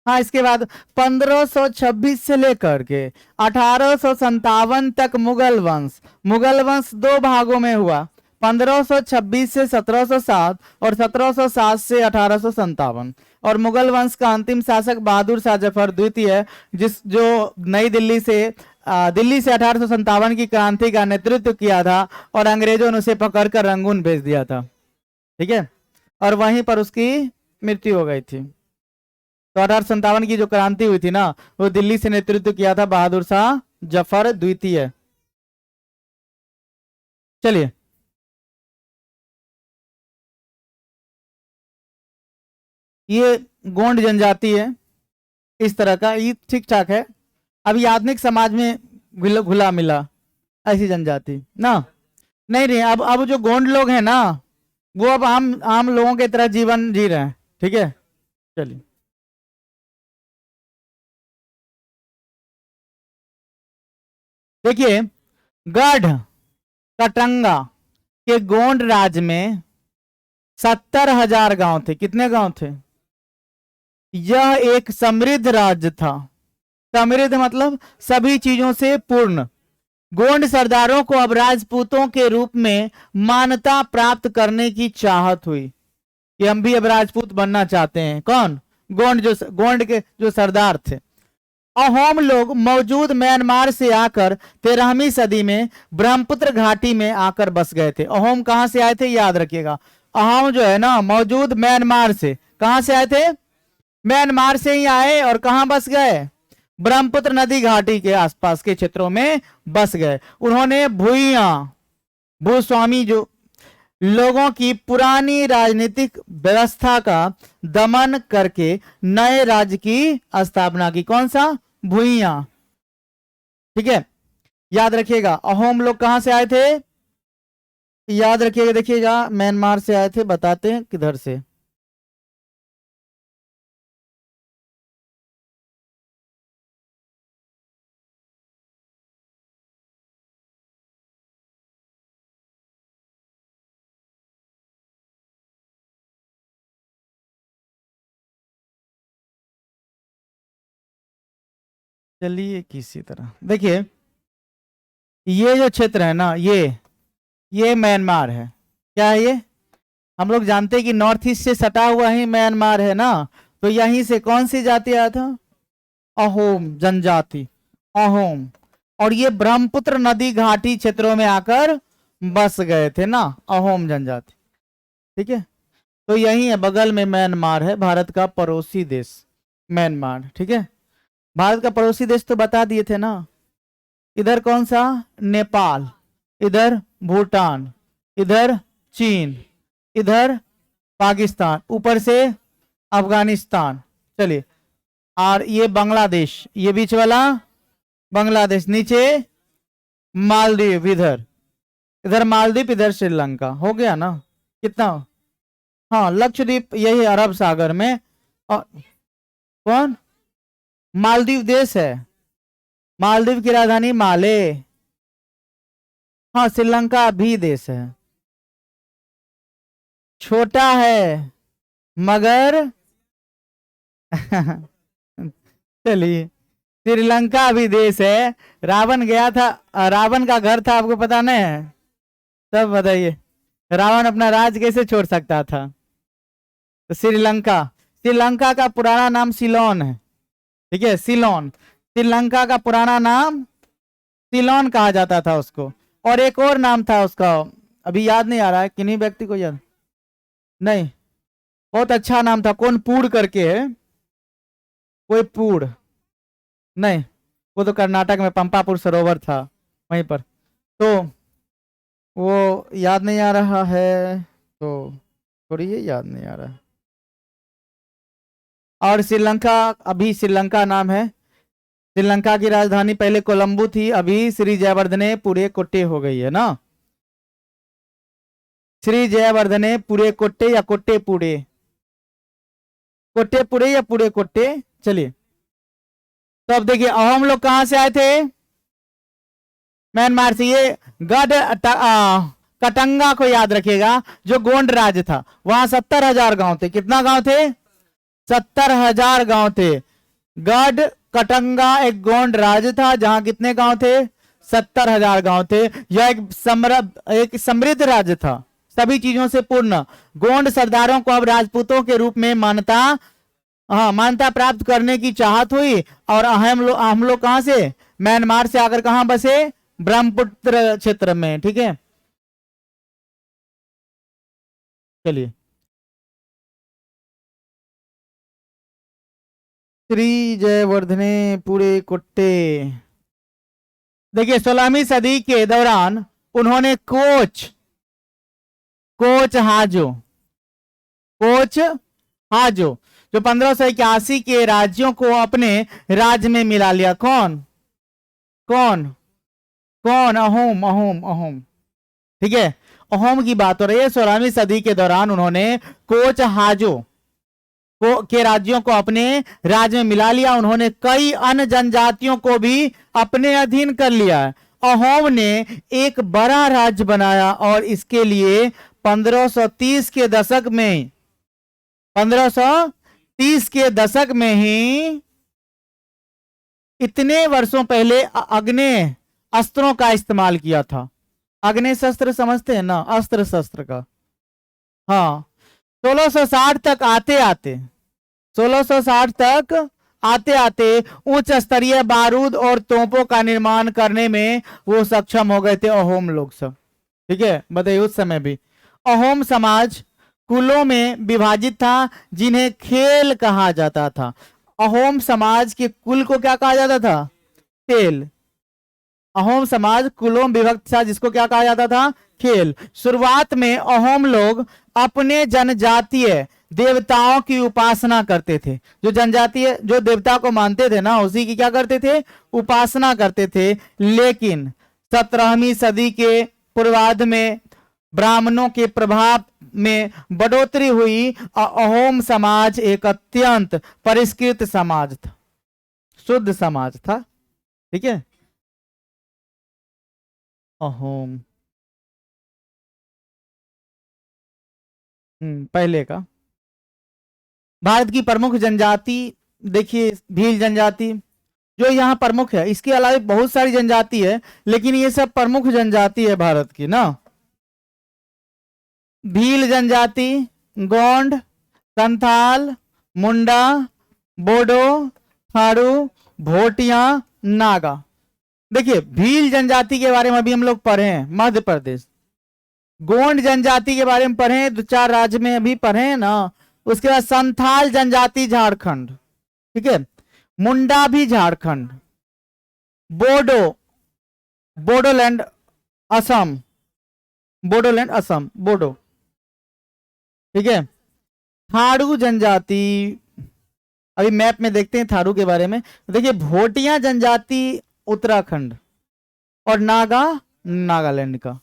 हाँ। इसके बाद 1526 से लेकर के 1857 तक मुगल वंश, मुगल वंश 2 भागों में हुआ। 1526 से 1707 और 1707 से 1857। और मुगल वंश का अंतिम शासक बहादुर शाह जफर द्वितीय, जिस जो नई दिल्ली से दिल्ली से 1857 की क्रांति का नेतृत्व किया था और अंग्रेजों ने उसे पकड़कर रंगून भेज दिया था। ठीक है। और वहीं पर उसकी मृत्यु हो गई थी। तो 1857 की जो क्रांति हुई थी ना, वो दिल्ली से नेतृत्व किया था बहादुर शाह जफर द्वितीय। चलिए ये गोंड जनजाति है इस तरह का, ये ठीक ठाक है। अभी आधुनिक समाज में घुला मिला ऐसी जनजाति ना, नहीं नहीं। अब जो गोंड लोग हैं ना वो अब आम आम लोगों की तरह जीवन जी रहे हैं। ठीक है। चलिए देखिए, गढ़ कटंगा के गोंड राज में 70,000 गांव थे। कितने गांव थे? यह एक समृद्ध राज्य था। समृद्ध मतलब सभी चीजों से पूर्ण। गोंड सरदारों को अब राजपूतों के रूप में मान्यता प्राप्त करने की चाहत हुई कि हम भी अब राजपूत बनना चाहते हैं। कौन? गोंड के जो सरदार थे। अहोम लोग मौजूद म्यांमार से आकर 13वीं सदी में ब्रह्मपुत्र घाटी में आकर बस गए थे। अहोम कहां से आए थे याद रखिएगा। अहोम जो है ना मौजूद म्यांमार से, कहां से आए थे? म्यांमार से ही आए और कहां बस गए, ब्रह्मपुत्र नदी घाटी के आसपास के क्षेत्रों में बस गए। उन्होंने भूइयां, भूस्वामी जो लोगों की पुरानी राजनीतिक व्यवस्था का दमन करके नए राज्य की स्थापना की। कौन सा, भूइयां, ठीक है। याद रखिएगा अहोम लोग कहां से आए थे, याद रखिएगा, देखिएगा म्यांमार से आए थे, बताते हैं किधर से। चलिए किसी तरह देखिए, ये जो क्षेत्र है ना, ये म्यांमार है। क्या है ये, हम लोग जानते हैं कि नॉर्थ ईस्ट से सटा हुआ ही म्यांमार है ना। तो यहीं से कौन सी जाति आया था, अहोम जनजाति, अहोम। और ये ब्रह्मपुत्र नदी घाटी क्षेत्रों में आकर बस गए थे ना, अहोम जनजाति, ठीक है। तो यही है, बगल में म्यांमार है, भारत का पड़ोसी देश म्यांमार, ठीक है। भारत का पड़ोसी देश तो बता दिए थे ना, इधर कौन सा, नेपाल, इधर भूटान, इधर चीन, इधर पाकिस्तान, ऊपर से अफगानिस्तान। चलिए, और ये बांग्लादेश, ये बीच वाला बांग्लादेश, नीचे मालदीव, इधर मालदीव, इधर श्रीलंका। हो गया ना, कितना, हाँ लक्षद्वीप यही अरब सागर में। और कौन, मालदीव देश है, मालदीव की राजधानी माले। हाँ श्रीलंका भी देश है, छोटा है मगर चलिए, श्रीलंका भी देश है। रावण गया था, रावण का घर था, आपको पता नहीं है, तब बताइए रावण अपना राज कैसे छोड़ सकता था। तो श्रीलंका, श्रीलंका का पुराना नाम सिलोन है, ठीक है, सिलोन, श्रीलंका का पुराना नाम सिलोन कहा जाता था उसको। और एक और नाम था उसका, अभी याद नहीं आ रहा है, किन्हीं व्यक्ति को याद नहीं, बहुत अच्छा नाम था, कौन पूड़ करके है, कोई पूड़ नहीं, वो तो कर्नाटक में पंपापुर सरोवर था वहीं पर, तो वो याद नहीं आ रहा है, तो थोड़ी ये याद नहीं आ रहा है। और श्रीलंका, अभी श्रीलंका नाम है, श्रीलंका की राजधानी पहले कोलंबो थी, अभी श्री जयवर्धने पुरे कोट्टे हो गई है ना, श्री जयवर्धने पुरे कोट्टे या कोट्टे पुरे, कोट्टे पुरे या पुरे कोट्टे। चलिए, तो अब देखिए अहोम लोग कहां से आए थे, म्यांमार से। ये गढ़ कटंगा को याद रखिएगा, जो गोंड राज्य था, वहां 70,000 गांव थे। कितना गांव थे, 70,000 गांव थे। गढ़ कटंगा एक गोंड राज्य था, जहां कितने गांव थे, 70,000 गांव थे। यह एक समृद्ध राज्य था, सभी चीजों से पूर्ण। गोंड सरदारों को अब राजपूतों के रूप में मान्यता प्राप्त करने की चाहत हुई। और हम लोग कहां से, म्यांमार से आकर कहां बसे, ब्रह्मपुत्र क्षेत्र में, ठीक है। चलिए, श्री जयवर्धने पुरे कोट्टे, देखिए 16वीं सदी के दौरान उन्होंने कोच हाजो जो 1581 के राज्यों को अपने राज्य में मिला लिया। कौन, अहोम, ठीक है, अहोम की बात हो रही है। 16वीं सदी के दौरान उन्होंने कोच हाजो के राज्यों को अपने राज्य में मिला लिया। उन्होंने कई अन्य जनजातियों को भी अपने अधीन कर लिया। अहोम ने एक बड़ा राज्य बनाया और इसके लिए 1530 के दशक में ही, इतने वर्षों पहले आग्नेय अस्त्रों का इस्तेमाल किया था। आग्नेय शस्त्र समझते हैं ना, अस्त्र शस्त्र का, हाँ। 1660 तक आते आते उच्च स्तरीय बारूद और तोपों का निर्माण करने में वो सक्षम हो गए थे अहोम लोग सब, ठीक है। बताइए उस समय भी अहोम समाज कुलों में विभाजित था जिन्हें खेल कहा जाता था। अहोम समाज के कुल को क्या कहा जाता था? खेल। अहोम समाज कुलों में विभक्त था जिसको क्या कहा जाता था? खेल। शुरुआत में अहोम लोग अपने जनजातीय देवताओं की उपासना करते थे। जो जनजातीय जो देवता को मानते थे ना, उसी की क्या करते थे? उपासना करते थे। लेकिन 17वीं सदी के पूर्वार्ध में ब्राह्मणों के प्रभाव में बढ़ोतरी हुई और अहोम समाज एक अत्यंत परिष्कृत समाज था, शुद्ध समाज था। ठीक है। अहोम पहले का भारत की प्रमुख जनजाति देखिए भील जनजाति जो यहाँ प्रमुख है। इसके अलावा बहुत सारी जनजाति है, लेकिन ये सब प्रमुख जनजाति है भारत की ना। भील जनजाति, गोंड, संथाल, मुंडा, बोडो, थारू, भोटिया, नागा। देखिए भील जनजाति के बारे में अभी हम लोग पढ़े हैं, मध्य प्रदेश। गोंड जनजाति के बारे में पढ़े हैं, 2-4 राज्य में अभी पढ़े हैं ना। उसके बाद संथाल जनजाति झारखंड, ठीक है। मुंडा भी झारखंड। बोडो, बोडोलैंड असम, बोडोलैंड असम, बोडो, ठीक है। थारू जनजाति अभी मैप में देखते हैं थारू के बारे में। देखिए भोटिया जनजाति उत्तराखंड और नागा नागालैंड का।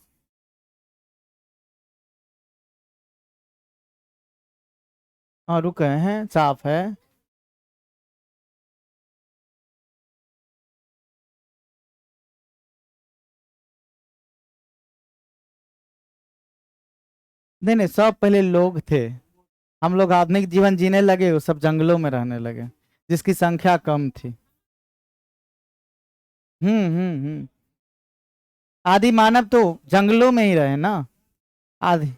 हाँ रुक गए हैं, साफ है। नहीं नहीं, सब पहले लोग थे। हम लोग आधुनिक जीवन जीने लगे, वो सब जंगलों में रहने लगे जिसकी संख्या कम थी। हम्म। आदि मानव तो जंगलों में ही रहे ना। आदि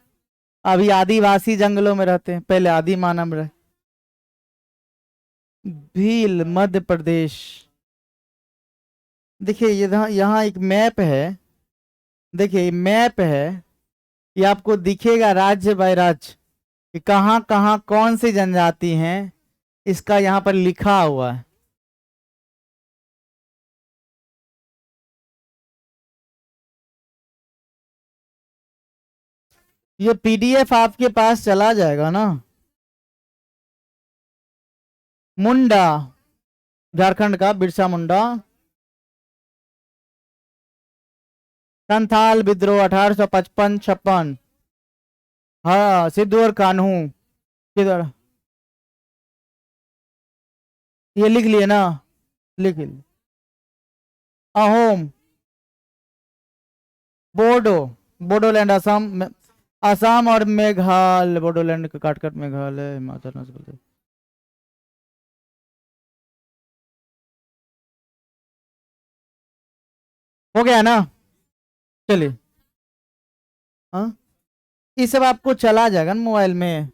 अभी आदिवासी जंगलों में रहते हैं, पहले आदि मानव रहे। भील मध्य प्रदेश। देखिए यहाँ यहाँ एक मैप है। देखिए मैप है, ये आपको दिखेगा राज्य बाय राज्य कि कहाँ कहाँ कौन सी जनजाति हैं, इसका यहाँ पर लिखा हुआ है। ये पीडीएफ आपके पास चला जाएगा ना। मुंडा झारखंड का, बिरसा मुंडा। संथाल विद्रोह 1855-56। हाँ सिद्धू और कान्हू किधर? ये लिख लिए ना, लिख लिए। अहोम, बोडो, बोडोलैंड असम असम और मेघालय, बोडोलैंड का काट काट मेघालय हिमाचल प्रदेश। हो गया ना। चलिए। हाँ ये सब आपको चला जाएगा ना मोबाइल में,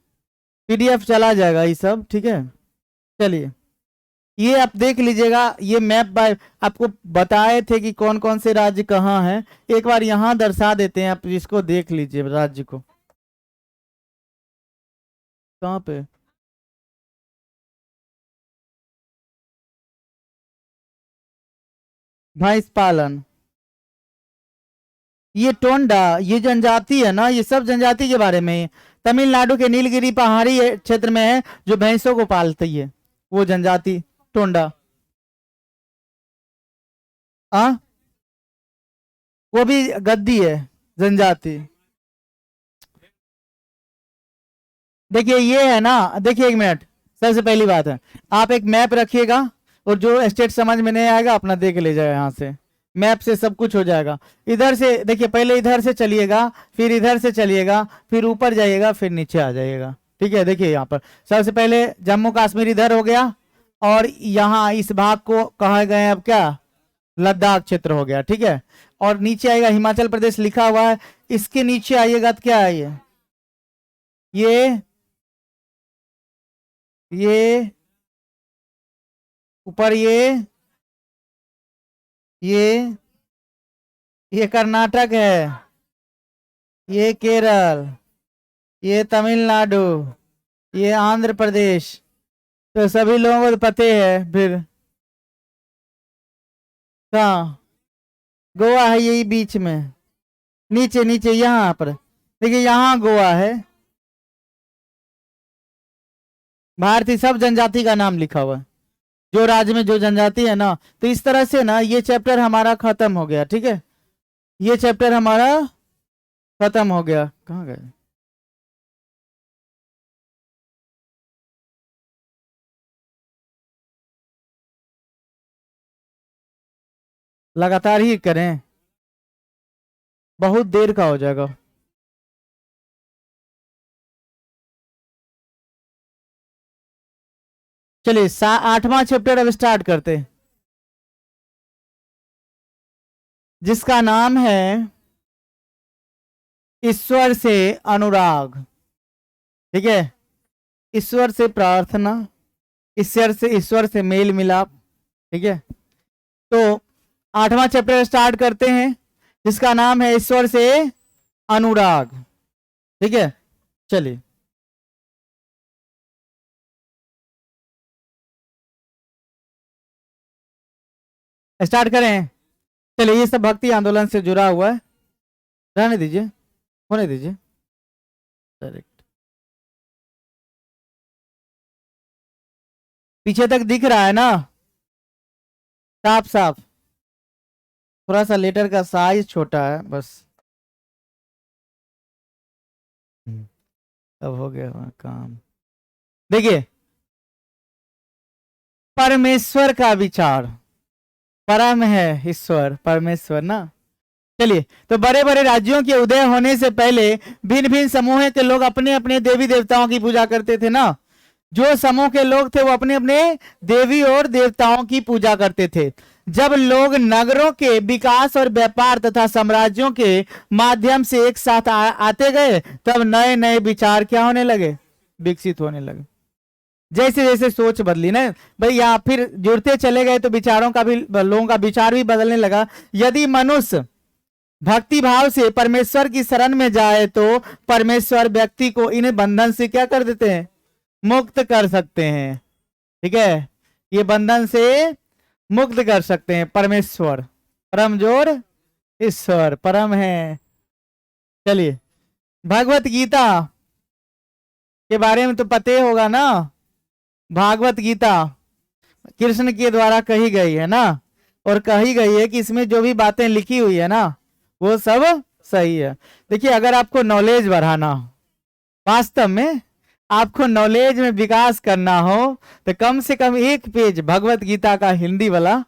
पीडीएफ चला जाएगा ये सब, ठीक है। चलिए ये आप देख लीजिएगा, ये मैप बाय आपको बताए थे कि कौन कौन से राज्य कहाँ हैं। एक बार यहाँ दर्शा देते हैं, आप इसको देख लीजिए राज्य को। कहाँ पे? भैंस पालन, ये टोंडा, ये जनजाति है ना, ये सब जनजाति के बारे में है। तमिलनाडु के नीलगिरी पहाड़ी क्षेत्र में है जो भैंसों को पालती है, वो जनजाति टोंडा। हाँ वो भी गद्दी है जनजाति। देखिए ये है ना, देखिए एक मिनट। सबसे पहली बात है, आप एक मैप रखिएगा और जो स्टेट समझ में नहीं आएगा अपना देख ले जाएगा, यहाँ से मैप से सब कुछ हो जाएगा। इधर से देखिए, पहले इधर से चलिएगा, फिर इधर से चलिएगा, फिर ऊपर जाइएगा, फिर नीचे आ जाइएगा। ठीक है। देखिए यहाँ पर सबसे पहले जम्मू कश्मीर इधर हो गया, और यहाँ इस भाग को कहा गए अब क्या, लद्दाख क्षेत्र हो गया। ठीक है। और नीचे आएगा हिमाचल प्रदेश लिखा हुआ है, इसके नीचे आइएगा तो क्या है ये ये ऊपर ये ये कर्नाटक है, ये केरल, ये तमिलनाडु, ये आंध्र प्रदेश, तो सभी लोगों को तो पता है। फिर कहाँ? गोवा है यही बीच में, नीचे नीचे यहाँ पर देखिए, यहाँ गोवा है। भारतीय सब जनजाति का नाम लिखा हुआ है, जो राज्य में जो जनजाति है ना। तो इस तरह से ना ये चैप्टर हमारा खत्म हो गया। ठीक है, ये चैप्टर हमारा खत्म हो गया। कहाँ गए? लगातार ही करें, बहुत देर का हो जाएगा। चलिए 8वां चैप्टर अब स्टार्ट करते हैं, जिसका नाम है ईश्वर से अनुराग। ठीक है, ईश्वर से प्रार्थना, ईश्वर से मेल मिलाप। ठीक है, तो 8वां चैप्टर स्टार्ट करते हैं, जिसका नाम है ईश्वर से अनुराग। ठीक है, चलिए स्टार्ट करें। चलिए, ये सब भक्ति आंदोलन से जुड़ा हुआ है, रहने दीजिए, होने दीजिए डायरेक्ट। पीछे तक दिख रहा है ना, साफ साफ? थोड़ा सा लेटर का साइज छोटा है बस। अब हो गया काम। देखिए, परमेश्वर का विचार, परम है ईश्वर, परमेश्वर ना। चलिए, तो बड़े बड़े राज्यों के उदय होने से पहले भिन्न भिन्न समूह के लोग अपने अपने देवी देवताओं की पूजा करते थे ना। जो समूह के लोग थे वो अपने अपने देवी और देवताओं की पूजा करते थे। जब लोग नगरों के विकास और व्यापार तथा साम्राज्यों के माध्यम से एक साथ आते गए, तब नए नए विचार क्या होने लगे? विकसित होने लगे। जैसे जैसे सोच बदली ना भाई, या फिर जुड़ते चले गए तो विचारों का भी, लोगों का विचार भी बदलने लगा। यदि मनुष्य भक्ति भाव से परमेश्वर की शरण में जाए तो परमेश्वर व्यक्ति को इन बंधन से क्या कर देते हैं? मुक्त कर सकते हैं। ठीक है, ये बंधन से मुक्त कर सकते हैं परमेश्वर। परम जोड़ ईश्वर, परम है। चलिए, भगवत गीता के बारे में तो पता ही होगा ना। भागवत गीता कृष्ण के द्वारा कही गई है ना, और कही गई है कि इसमें जो भी बातें लिखी हुई है ना वो सब सही है। देखिए, अगर आपको नॉलेज बढ़ाना हो, वास्तव में आपको नॉलेज में विकास करना हो, तो कम से कम एक पेज भगवत गीता का हिंदी वाला,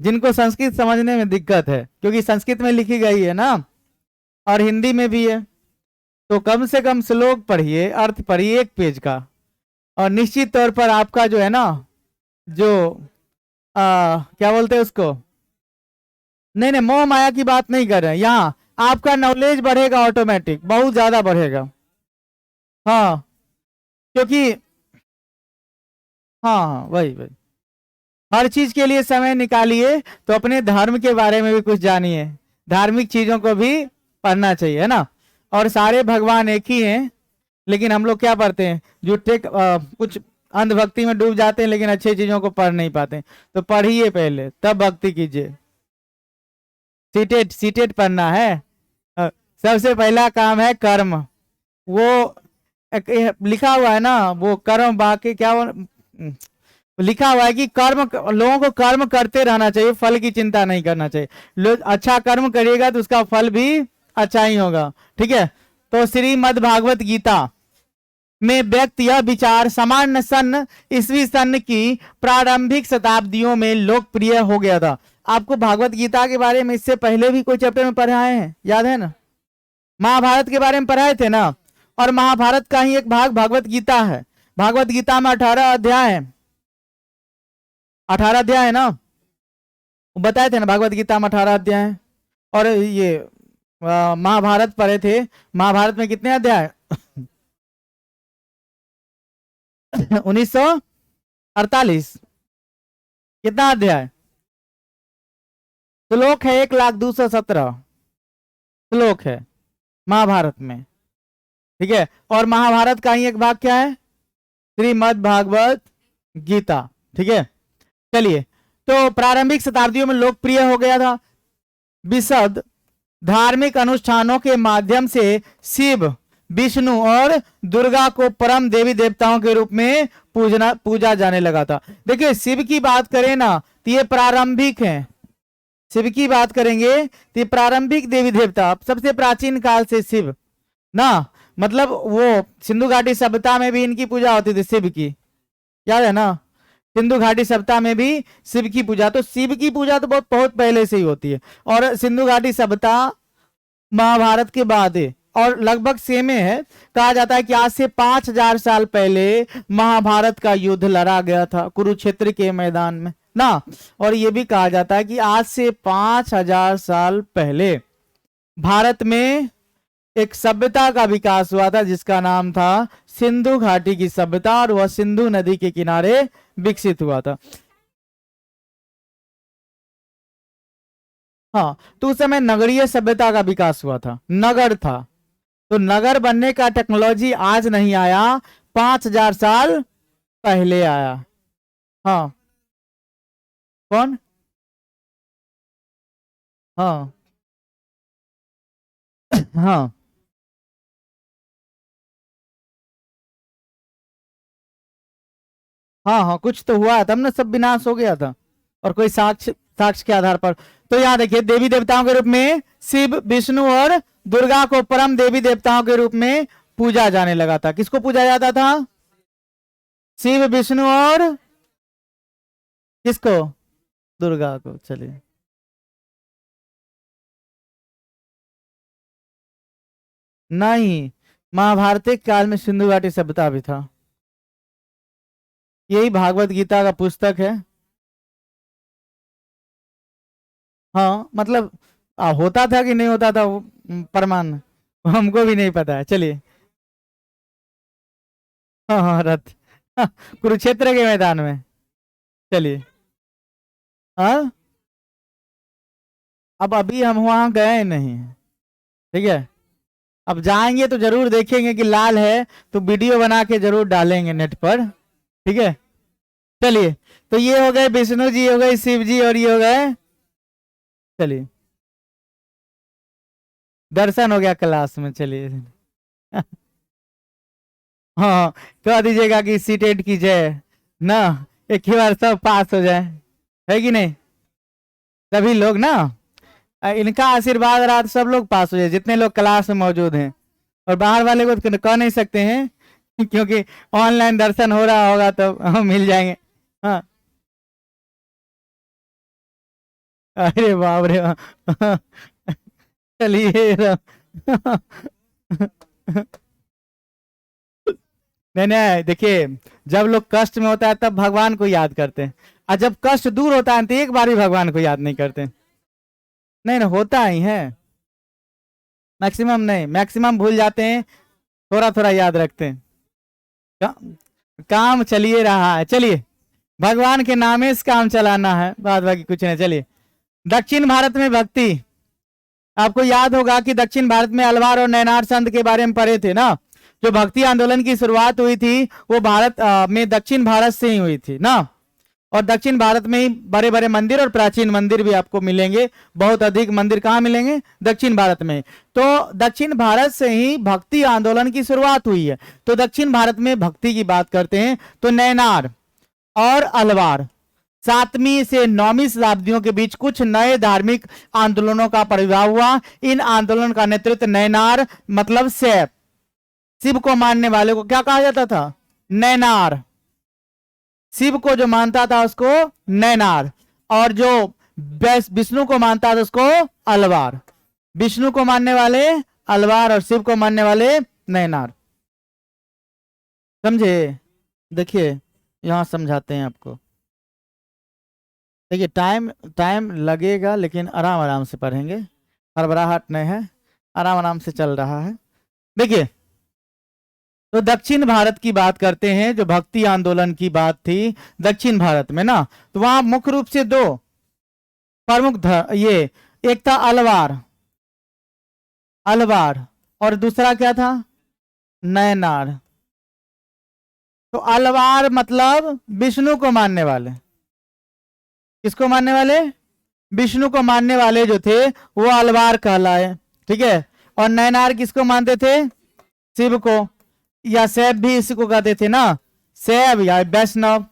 जिनको संस्कृत समझने में दिक्कत है क्योंकि संस्कृत में लिखी गई है ना और हिंदी में भी है, तो कम से कम श्लोक पढ़िए, अर्थ पढ़िए एक पेज का, और निश्चित तौर पर आपका जो है ना, जो क्या बोलते हैं उसको, नहीं नहीं, मोह माया की बात नहीं कर रहे हैं यहाँ, आपका नॉलेज बढ़ेगा, ऑटोमेटिक बहुत ज्यादा बढ़ेगा। हाँ, क्योंकि हाँ हाँ, वही वही, हर चीज के लिए समय निकालिए, तो अपने धर्म के बारे में भी कुछ जानिए, धार्मिक चीजों को भी पढ़ना चाहिए, है ना। और सारे भगवान एक ही हैं, लेकिन हम लोग क्या पढ़ते हैं, झूठे कुछ अंधभक्ति में डूब जाते हैं, लेकिन अच्छी चीजों को पढ़ नहीं पाते। तो पढ़िए पहले, तब भक्ति कीजिए। सीटेट सीटेट पढ़ना है। सबसे पहला काम है कर्म। वो लिखा हुआ है ना, वो कर्म बाकी क्या लिखा हुआ है कि कर्म, लोगों को कर्म करते रहना चाहिए, फल की चिंता नहीं करना चाहिए। लोग अच्छा कर्म करिएगा तो उसका फल भी अच्छा ही होगा। ठीक है, तो श्रीमद् भागवत गीता में व्यक्त यह विचार सामान्य सन ईस्वी सन की प्रारंभिक शताब्दियों में लोकप्रिय हो गया था। आपको भागवत गीता के बारे में इससे पहले भी कोई चैप्टर में पढ़ाए हैं, याद है ना? महाभारत के बारे में पढ़ाए थे ना, और महाभारत का ही एक भाग भागवत गीता है। भागवत गीता में 18 अध्याय है, 18 अध्याय है ना, वो बताए थे ना, भागवत गीता में 18 अध्याय है। और ये महाभारत पढ़े थे, महाभारत में कितने अध्याय? 1948। कितना अध्याय? श्लोक है 1,02,17 श्लोक है महाभारत में। ठीक है। और महाभारत का ही एक भाग क्या है, श्रीमद् भागवत गीता। ठीक है, चलिए। तो प्रारंभिक शताब्दियों में लोकप्रिय हो गया था। विशद धार्मिक अनुष्ठानों के माध्यम से शिव, विष्णु और दुर्गा को परम देवी देवताओं के रूप में पूजा जाने लगा था। देखिए, शिव की बात करें ना तो ये प्रारंभिक हैं। शिव की बात करेंगे तो ये प्रारंभिक देवी देवता, सबसे प्राचीन काल से शिव ना, मतलब वो सिंधु घाटी सभ्यता में भी इनकी पूजा होती थी, शिव की, याद है ना। सिंधु घाटी सभ्यता में भी शिव की पूजा, तो शिव की पूजा तो बहुत बहुत पहले से ही होती है। और सिंधु घाटी सभ्यता महाभारत के बाद है और लगभग सेम है। कहा जाता है कि आज से 5000 साल पहले महाभारत का युद्ध लड़ा गया था कुरुक्षेत्र के मैदान में ना। और यह भी कहा जाता है कि आज से 5000 साल पहले भारत में एक सभ्यता का विकास हुआ था जिसका नाम था सिंधु घाटी की सभ्यता, और वह सिंधु नदी के किनारे विकसित हुआ था। हाँ, तो उस समय नगरीय सभ्यता का विकास हुआ था, नगर था। तो नगर बनने का टेक्नोलॉजी आज नहीं आया, 5000 साल पहले आया। हाँ, कौन? हाँ हाँ हाँ हाँ, कुछ तो हुआ तब ना सब विनाश हो गया था, और कोई साक्ष्य साक्ष्य के आधार पर। तो यहाँ देखिए, देवी देवताओं के रूप में शिव, विष्णु और दुर्गा को परम देवी देवताओं के रूप में पूजा जाने लगा था। किसको पूजा जाता था? शिव, विष्णु और किसको? दुर्गा को। चलिए, नहीं, महाभारतिक काल में सिंधु घाटी सभ्यता भी था। यही भागवत गीता का पुस्तक है। हाँ, मतलब होता था कि नहीं होता था वो प्रमाण हमको भी नहीं पता है। चलिए, हाँ हाँ, रथ कुरुक्षेत्र के मैदान में। चलिए, हाँ, अब अभी हम वहां गए नहीं, ठीक है। अब जाएंगे तो जरूर देखेंगे कि लाल है, तो वीडियो बना के जरूर डालेंगे नेट पर, ठीक है। चलिए, तो ये हो गए विष्णु जी, हो गए शिव जी, और ये हो गए, चलिए, दर्शन हो गया क्लास में। चलिए हाँ, कह दीजिएगा कि सीटेट की जय ना, एक ही बार सब पास हो जाए, है कि नहीं? सभी लोग ना, इनका आशीर्वाद रहा तो सब लोग पास हो जाए, जितने लोग क्लास में मौजूद हैं। और बाहर वाले को तो कह नहीं सकते हैं क्योंकि ऑनलाइन दर्शन हो रहा होगा तो हम मिल जाएंगे। हाँ, अरे बाप रे चलिए नहीं नहीं, देखिए, जब लोग कष्ट में होता है तब भगवान को याद करते हैं, और जब कष्ट दूर होता है तो एक बार भी भगवान को याद नहीं करते। नहीं ना, होता ही है, मैक्सिमम नहीं, मैक्सिमम भूल जाते हैं, थोड़ा थोड़ा याद रखते हैं। का, काम चलिए रहा है। चलिए, भगवान के नामे से काम चलाना है, बाद बाकी कुछ नहीं। चलिए, दक्षिण भारत में भक्ति, आपको याद होगा कि दक्षिण भारत में अलवार और नैनार संत के बारे में पढ़े थे ना। जो भक्ति आंदोलन की शुरुआत हुई थी वो भारत में दक्षिण भारत से ही हुई थी ना। और दक्षिण भारत में ही बड़े बड़े मंदिर और प्राचीन मंदिर भी आपको मिलेंगे, बहुत अधिक मंदिर कहाँ मिलेंगे? दक्षिण भारत में। तो दक्षिण भारत से ही भक्ति आंदोलन की शुरुआत हुई है। तो दक्षिण भारत में भक्ति की बात करते हैं तो नैनार और अलवार 7वीं से 9वीं शताब्दियों के बीच कुछ नए धार्मिक आंदोलनों का प्रभाव हुआ। इन आंदोलन का नेतृत्व नैनार मतलब शैव, शिव को मानने वाले को क्या कहा जाता था? नैनार। शिव को जो मानता था उसको नैनार, और जो विष्णु को मानता था उसको अलवार। विष्णु को मानने वाले अलवार और शिव को मानने वाले नैनार। समझे? देखिए, यहां समझाते हैं आपको। देखिए, टाइम टाइम लगेगा लेकिन आराम आराम से पढ़ेंगे, हड़बड़ाहट नहीं है, आराम आराम से चल रहा है। देखिए, तो दक्षिण भारत की बात करते हैं, जो भक्ति आंदोलन की बात थी दक्षिण भारत में ना, तो वहां मुख्य रूप से दो प्रमुख ये, एक था अलवार, अलवार, और दूसरा क्या था? नयनार। तो अलवार मतलब विष्णु को मानने वाले। किसको मानने वाले? विष्णु को मानने वाले जो थे वो अलवार कहलाए। ठीक है। और नयनार किसको मानते थे? शिव को। या शैव भी इसी को कहते थे ना, शैव या वैष्णव,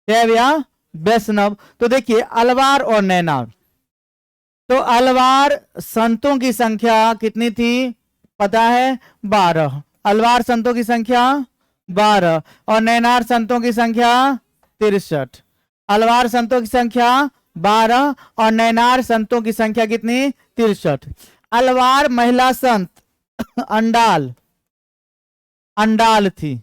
शैव या वैष्णव। तो देखिए अलवार और नयनार, तो अलवार संतों की संख्या कितनी थी पता है? 12। अलवार संतों की संख्या 12 और नयनार संतों की संख्या 63। अलवार संतों की संख्या 12 और नयनार संतों की संख्या कितनी? 63। अलवार महिला संत अंडाल, अंडाल थी।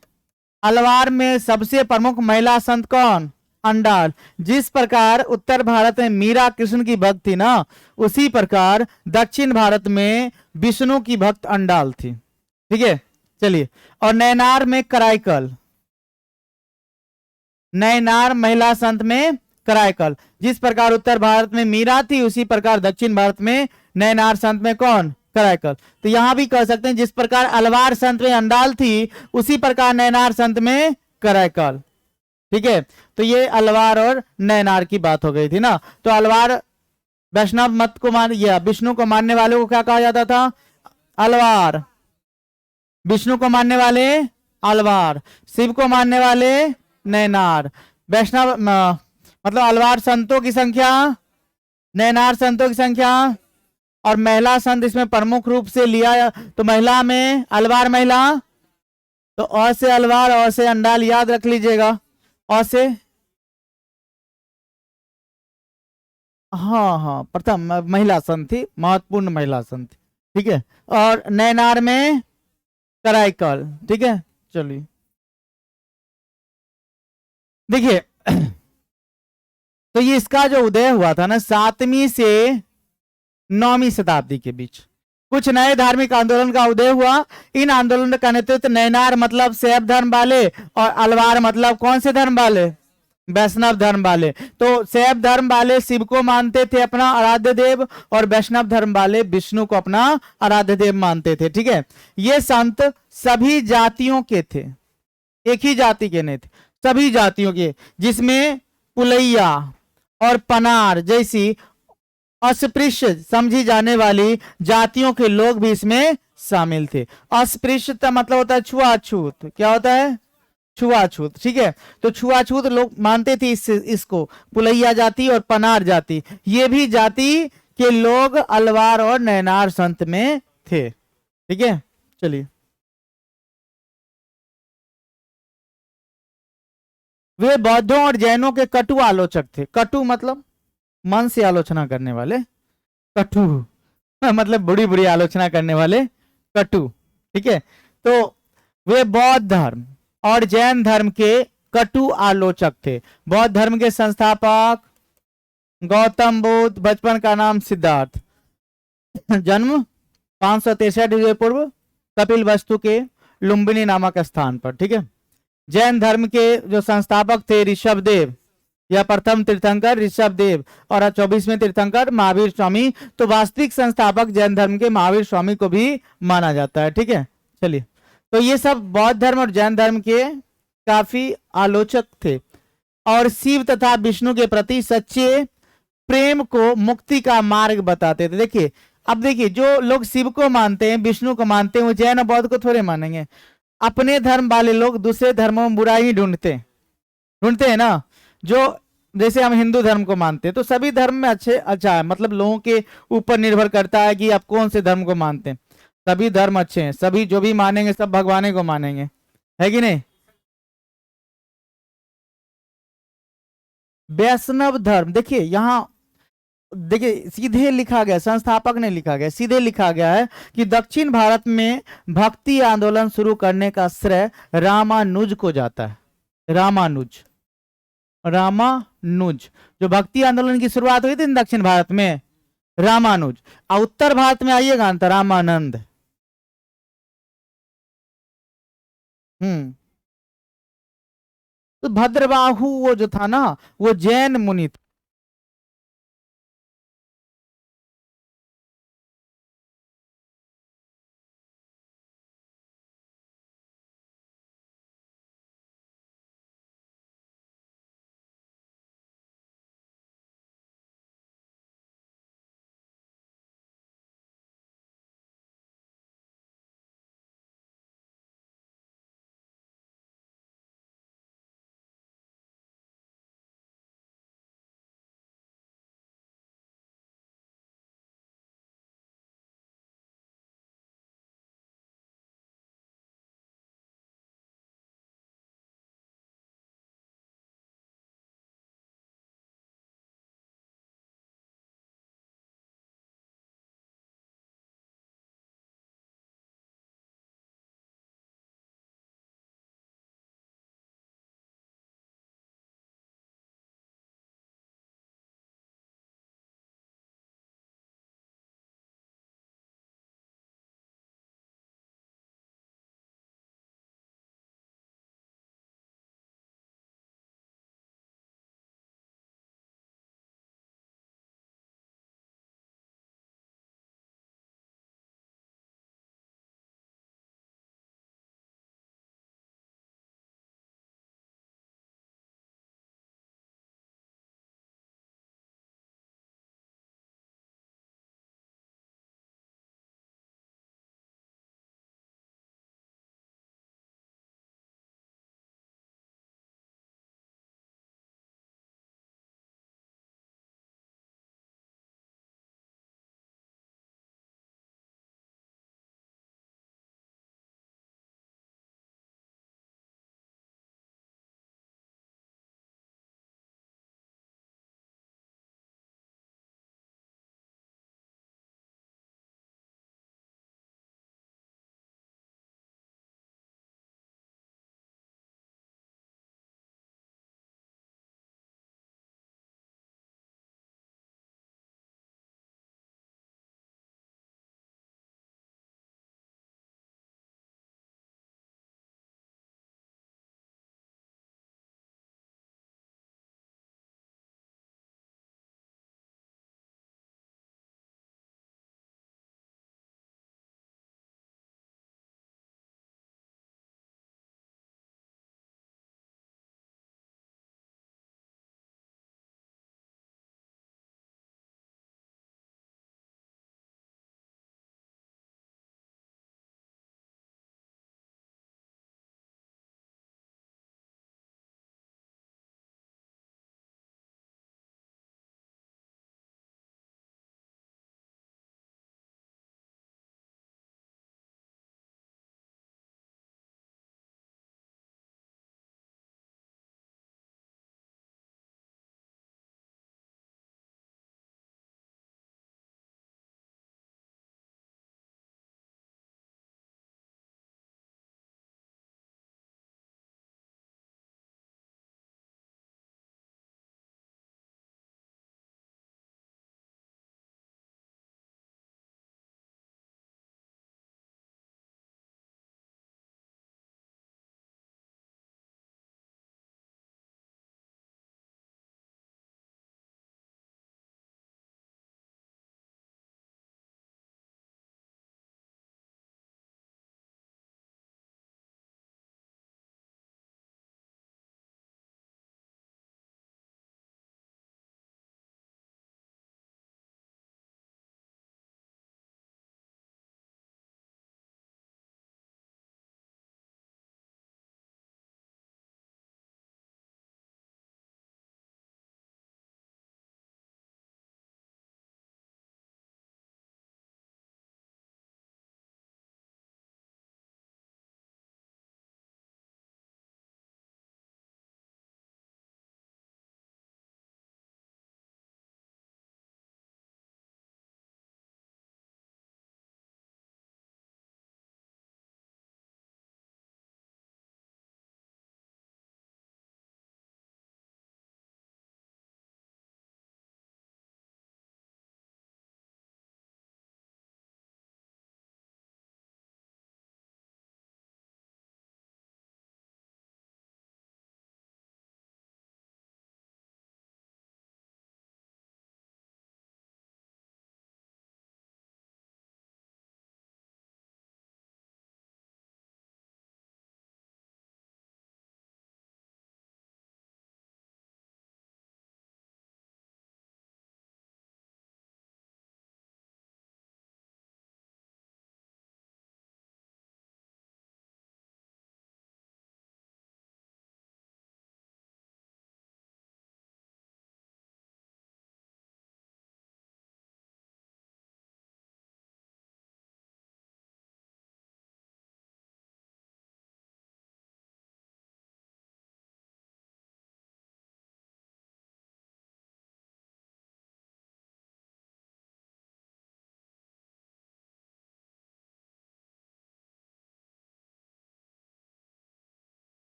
अलवार में सबसे प्रमुख महिला संत कौन? अंडाल। जिस प्रकार उत्तर भारत में मीरा कृष्ण की भक्त थी ना, उसी प्रकार दक्षिण भारत में विष्णु की भक्त अंडाल थी। ठीक है, चलिए। और नयनार में कराईकल, नयनार महिला संत में कराईकल। जिस प्रकार उत्तर भारत में मीरा थी उसी प्रकार दक्षिण भारत में नयनार संत में कौन? कराईकल। तो यहां भी कह सकते हैं जिस प्रकार अलवार संत में अंडाल थी उसी प्रकार नयनार संत में कराईकल। ठीक है, तो ये अलवार और नयनार की बात हो गई थी ना। तो अलवार वैष्णव मत को मान, या विष्णु को मानने वाले को क्या कहा जाता था? अलवार। विष्णु को मानने वाले अलवार, शिव को मानने वाले नयनार। वैष्णव मतलब अलवार संतों की संख्या, नयनार संतों की संख्या, और महिला संत इसमें प्रमुख रूप से लिया। तो महिला में अलवार महिला, तो अ से अलवार, अ से अंडाल याद रख लीजिएगा। अ से, हाँ हाँ, प्रथम महिला संत थी, महत्वपूर्ण महिला संत थी। ठीक है। और नयनार में कराईकल। ठीक है, चलिए देखिए। तो ये इसका जो उदय हुआ था ना 7वीं से 9वीं शताब्दी के बीच, कुछ नए धार्मिक आंदोलन का उदय हुआ। इन आंदोलन का नेतृत्व नयनार मतलब शैव धर्म वाले और अलवार मतलब कौन से धर्म वाले? वैष्णव धर्म वाले। तो शैव धर्म वाले शिव को मानते थे अपना आराध्य देव, और वैष्णव धर्म वाले विष्णु को अपना आराध्य देव मानते थे। ठीक है। ये संत सभी जातियों के थे, एक ही जाति के नहीं थे, सभी जातियों के, जिसमें पुलैया और पनार जैसी अस्पृश्य समझी जाने वाली जातियों के लोग भी इसमें शामिल थे। अस्पृश्यता मतलब होता है छुआछूत। क्या होता है? छुआछूत। ठीक है। तो छुआछूत लोग मानते थे इसको, पुलैया जाति और पनार जाति, ये भी जाति के लोग अलवार और नयनार संत में थे। ठीक है, चलिए। वे बौद्धों और जैनों के कटु आलोचक थे। कटु मतलब मन से आलोचना करने वाले, कटु मतलब बुरी बुरी आलोचना करने वाले, कटु। ठीक है। तो वे बौद्ध धर्म और जैन धर्म के कटु आलोचक थे। बौद्ध धर्म के संस्थापक गौतम बुद्ध, बचपन का नाम सिद्धार्थ, जन्म 563 ईस्वी पूर्व कपिल वस्तु के लुम्बिनी नामक स्थान पर। ठीक है। जैन धर्म के जो संस्थापक थे ऋषभ देव, या प्रथम तीर्थंकर ऋषभ देव, और 24वें तीर्थंकर महावीर स्वामी। तो वास्तविक संस्थापक जैन धर्म के महावीर स्वामी को भी माना जाता है। ठीक है, चलिए। तो ये सब बौद्ध धर्म और जैन धर्म के काफी आलोचक थे, और शिव तथा विष्णु के प्रति सच्चे प्रेम को मुक्ति का मार्ग बताते थे। देखिए, अब देखिए, जो लोग शिव को मानते हैं, विष्णु को मानते हैं, वो जैन और बौद्ध को थोड़े मानेंगे। अपने धर्म वाले लोग दूसरे धर्मों में बुराई ढूंढते ढूंढते हैं ना। जो जैसे हम हिंदू धर्म को मानते हैं, तो सभी धर्म में अच्छा है, मतलब लोगों के ऊपर निर्भर करता है कि आप कौन से धर्म को मानते हैं। सभी धर्म अच्छे हैं, सभी जो भी मानेंगे सब भगवान को मानेंगे, है कि नहीं? वैष्णव धर्म, देखिए यहाँ, देखिए सीधे लिखा गया, संस्थापक ने लिखा गया, सीधे लिखा गया है कि दक्षिण भारत में भक्ति आंदोलन शुरू करने का श्रेय रामानुज को जाता है। रामानुज, रामानुज, जो भक्ति आंदोलन की शुरुआत हुई थी दक्षिण भारत में, रामानुज। और उत्तर भारत में आइएगा तो रामानंद। तो भद्रबाहु वो जो था ना, वो जैन मुनि था।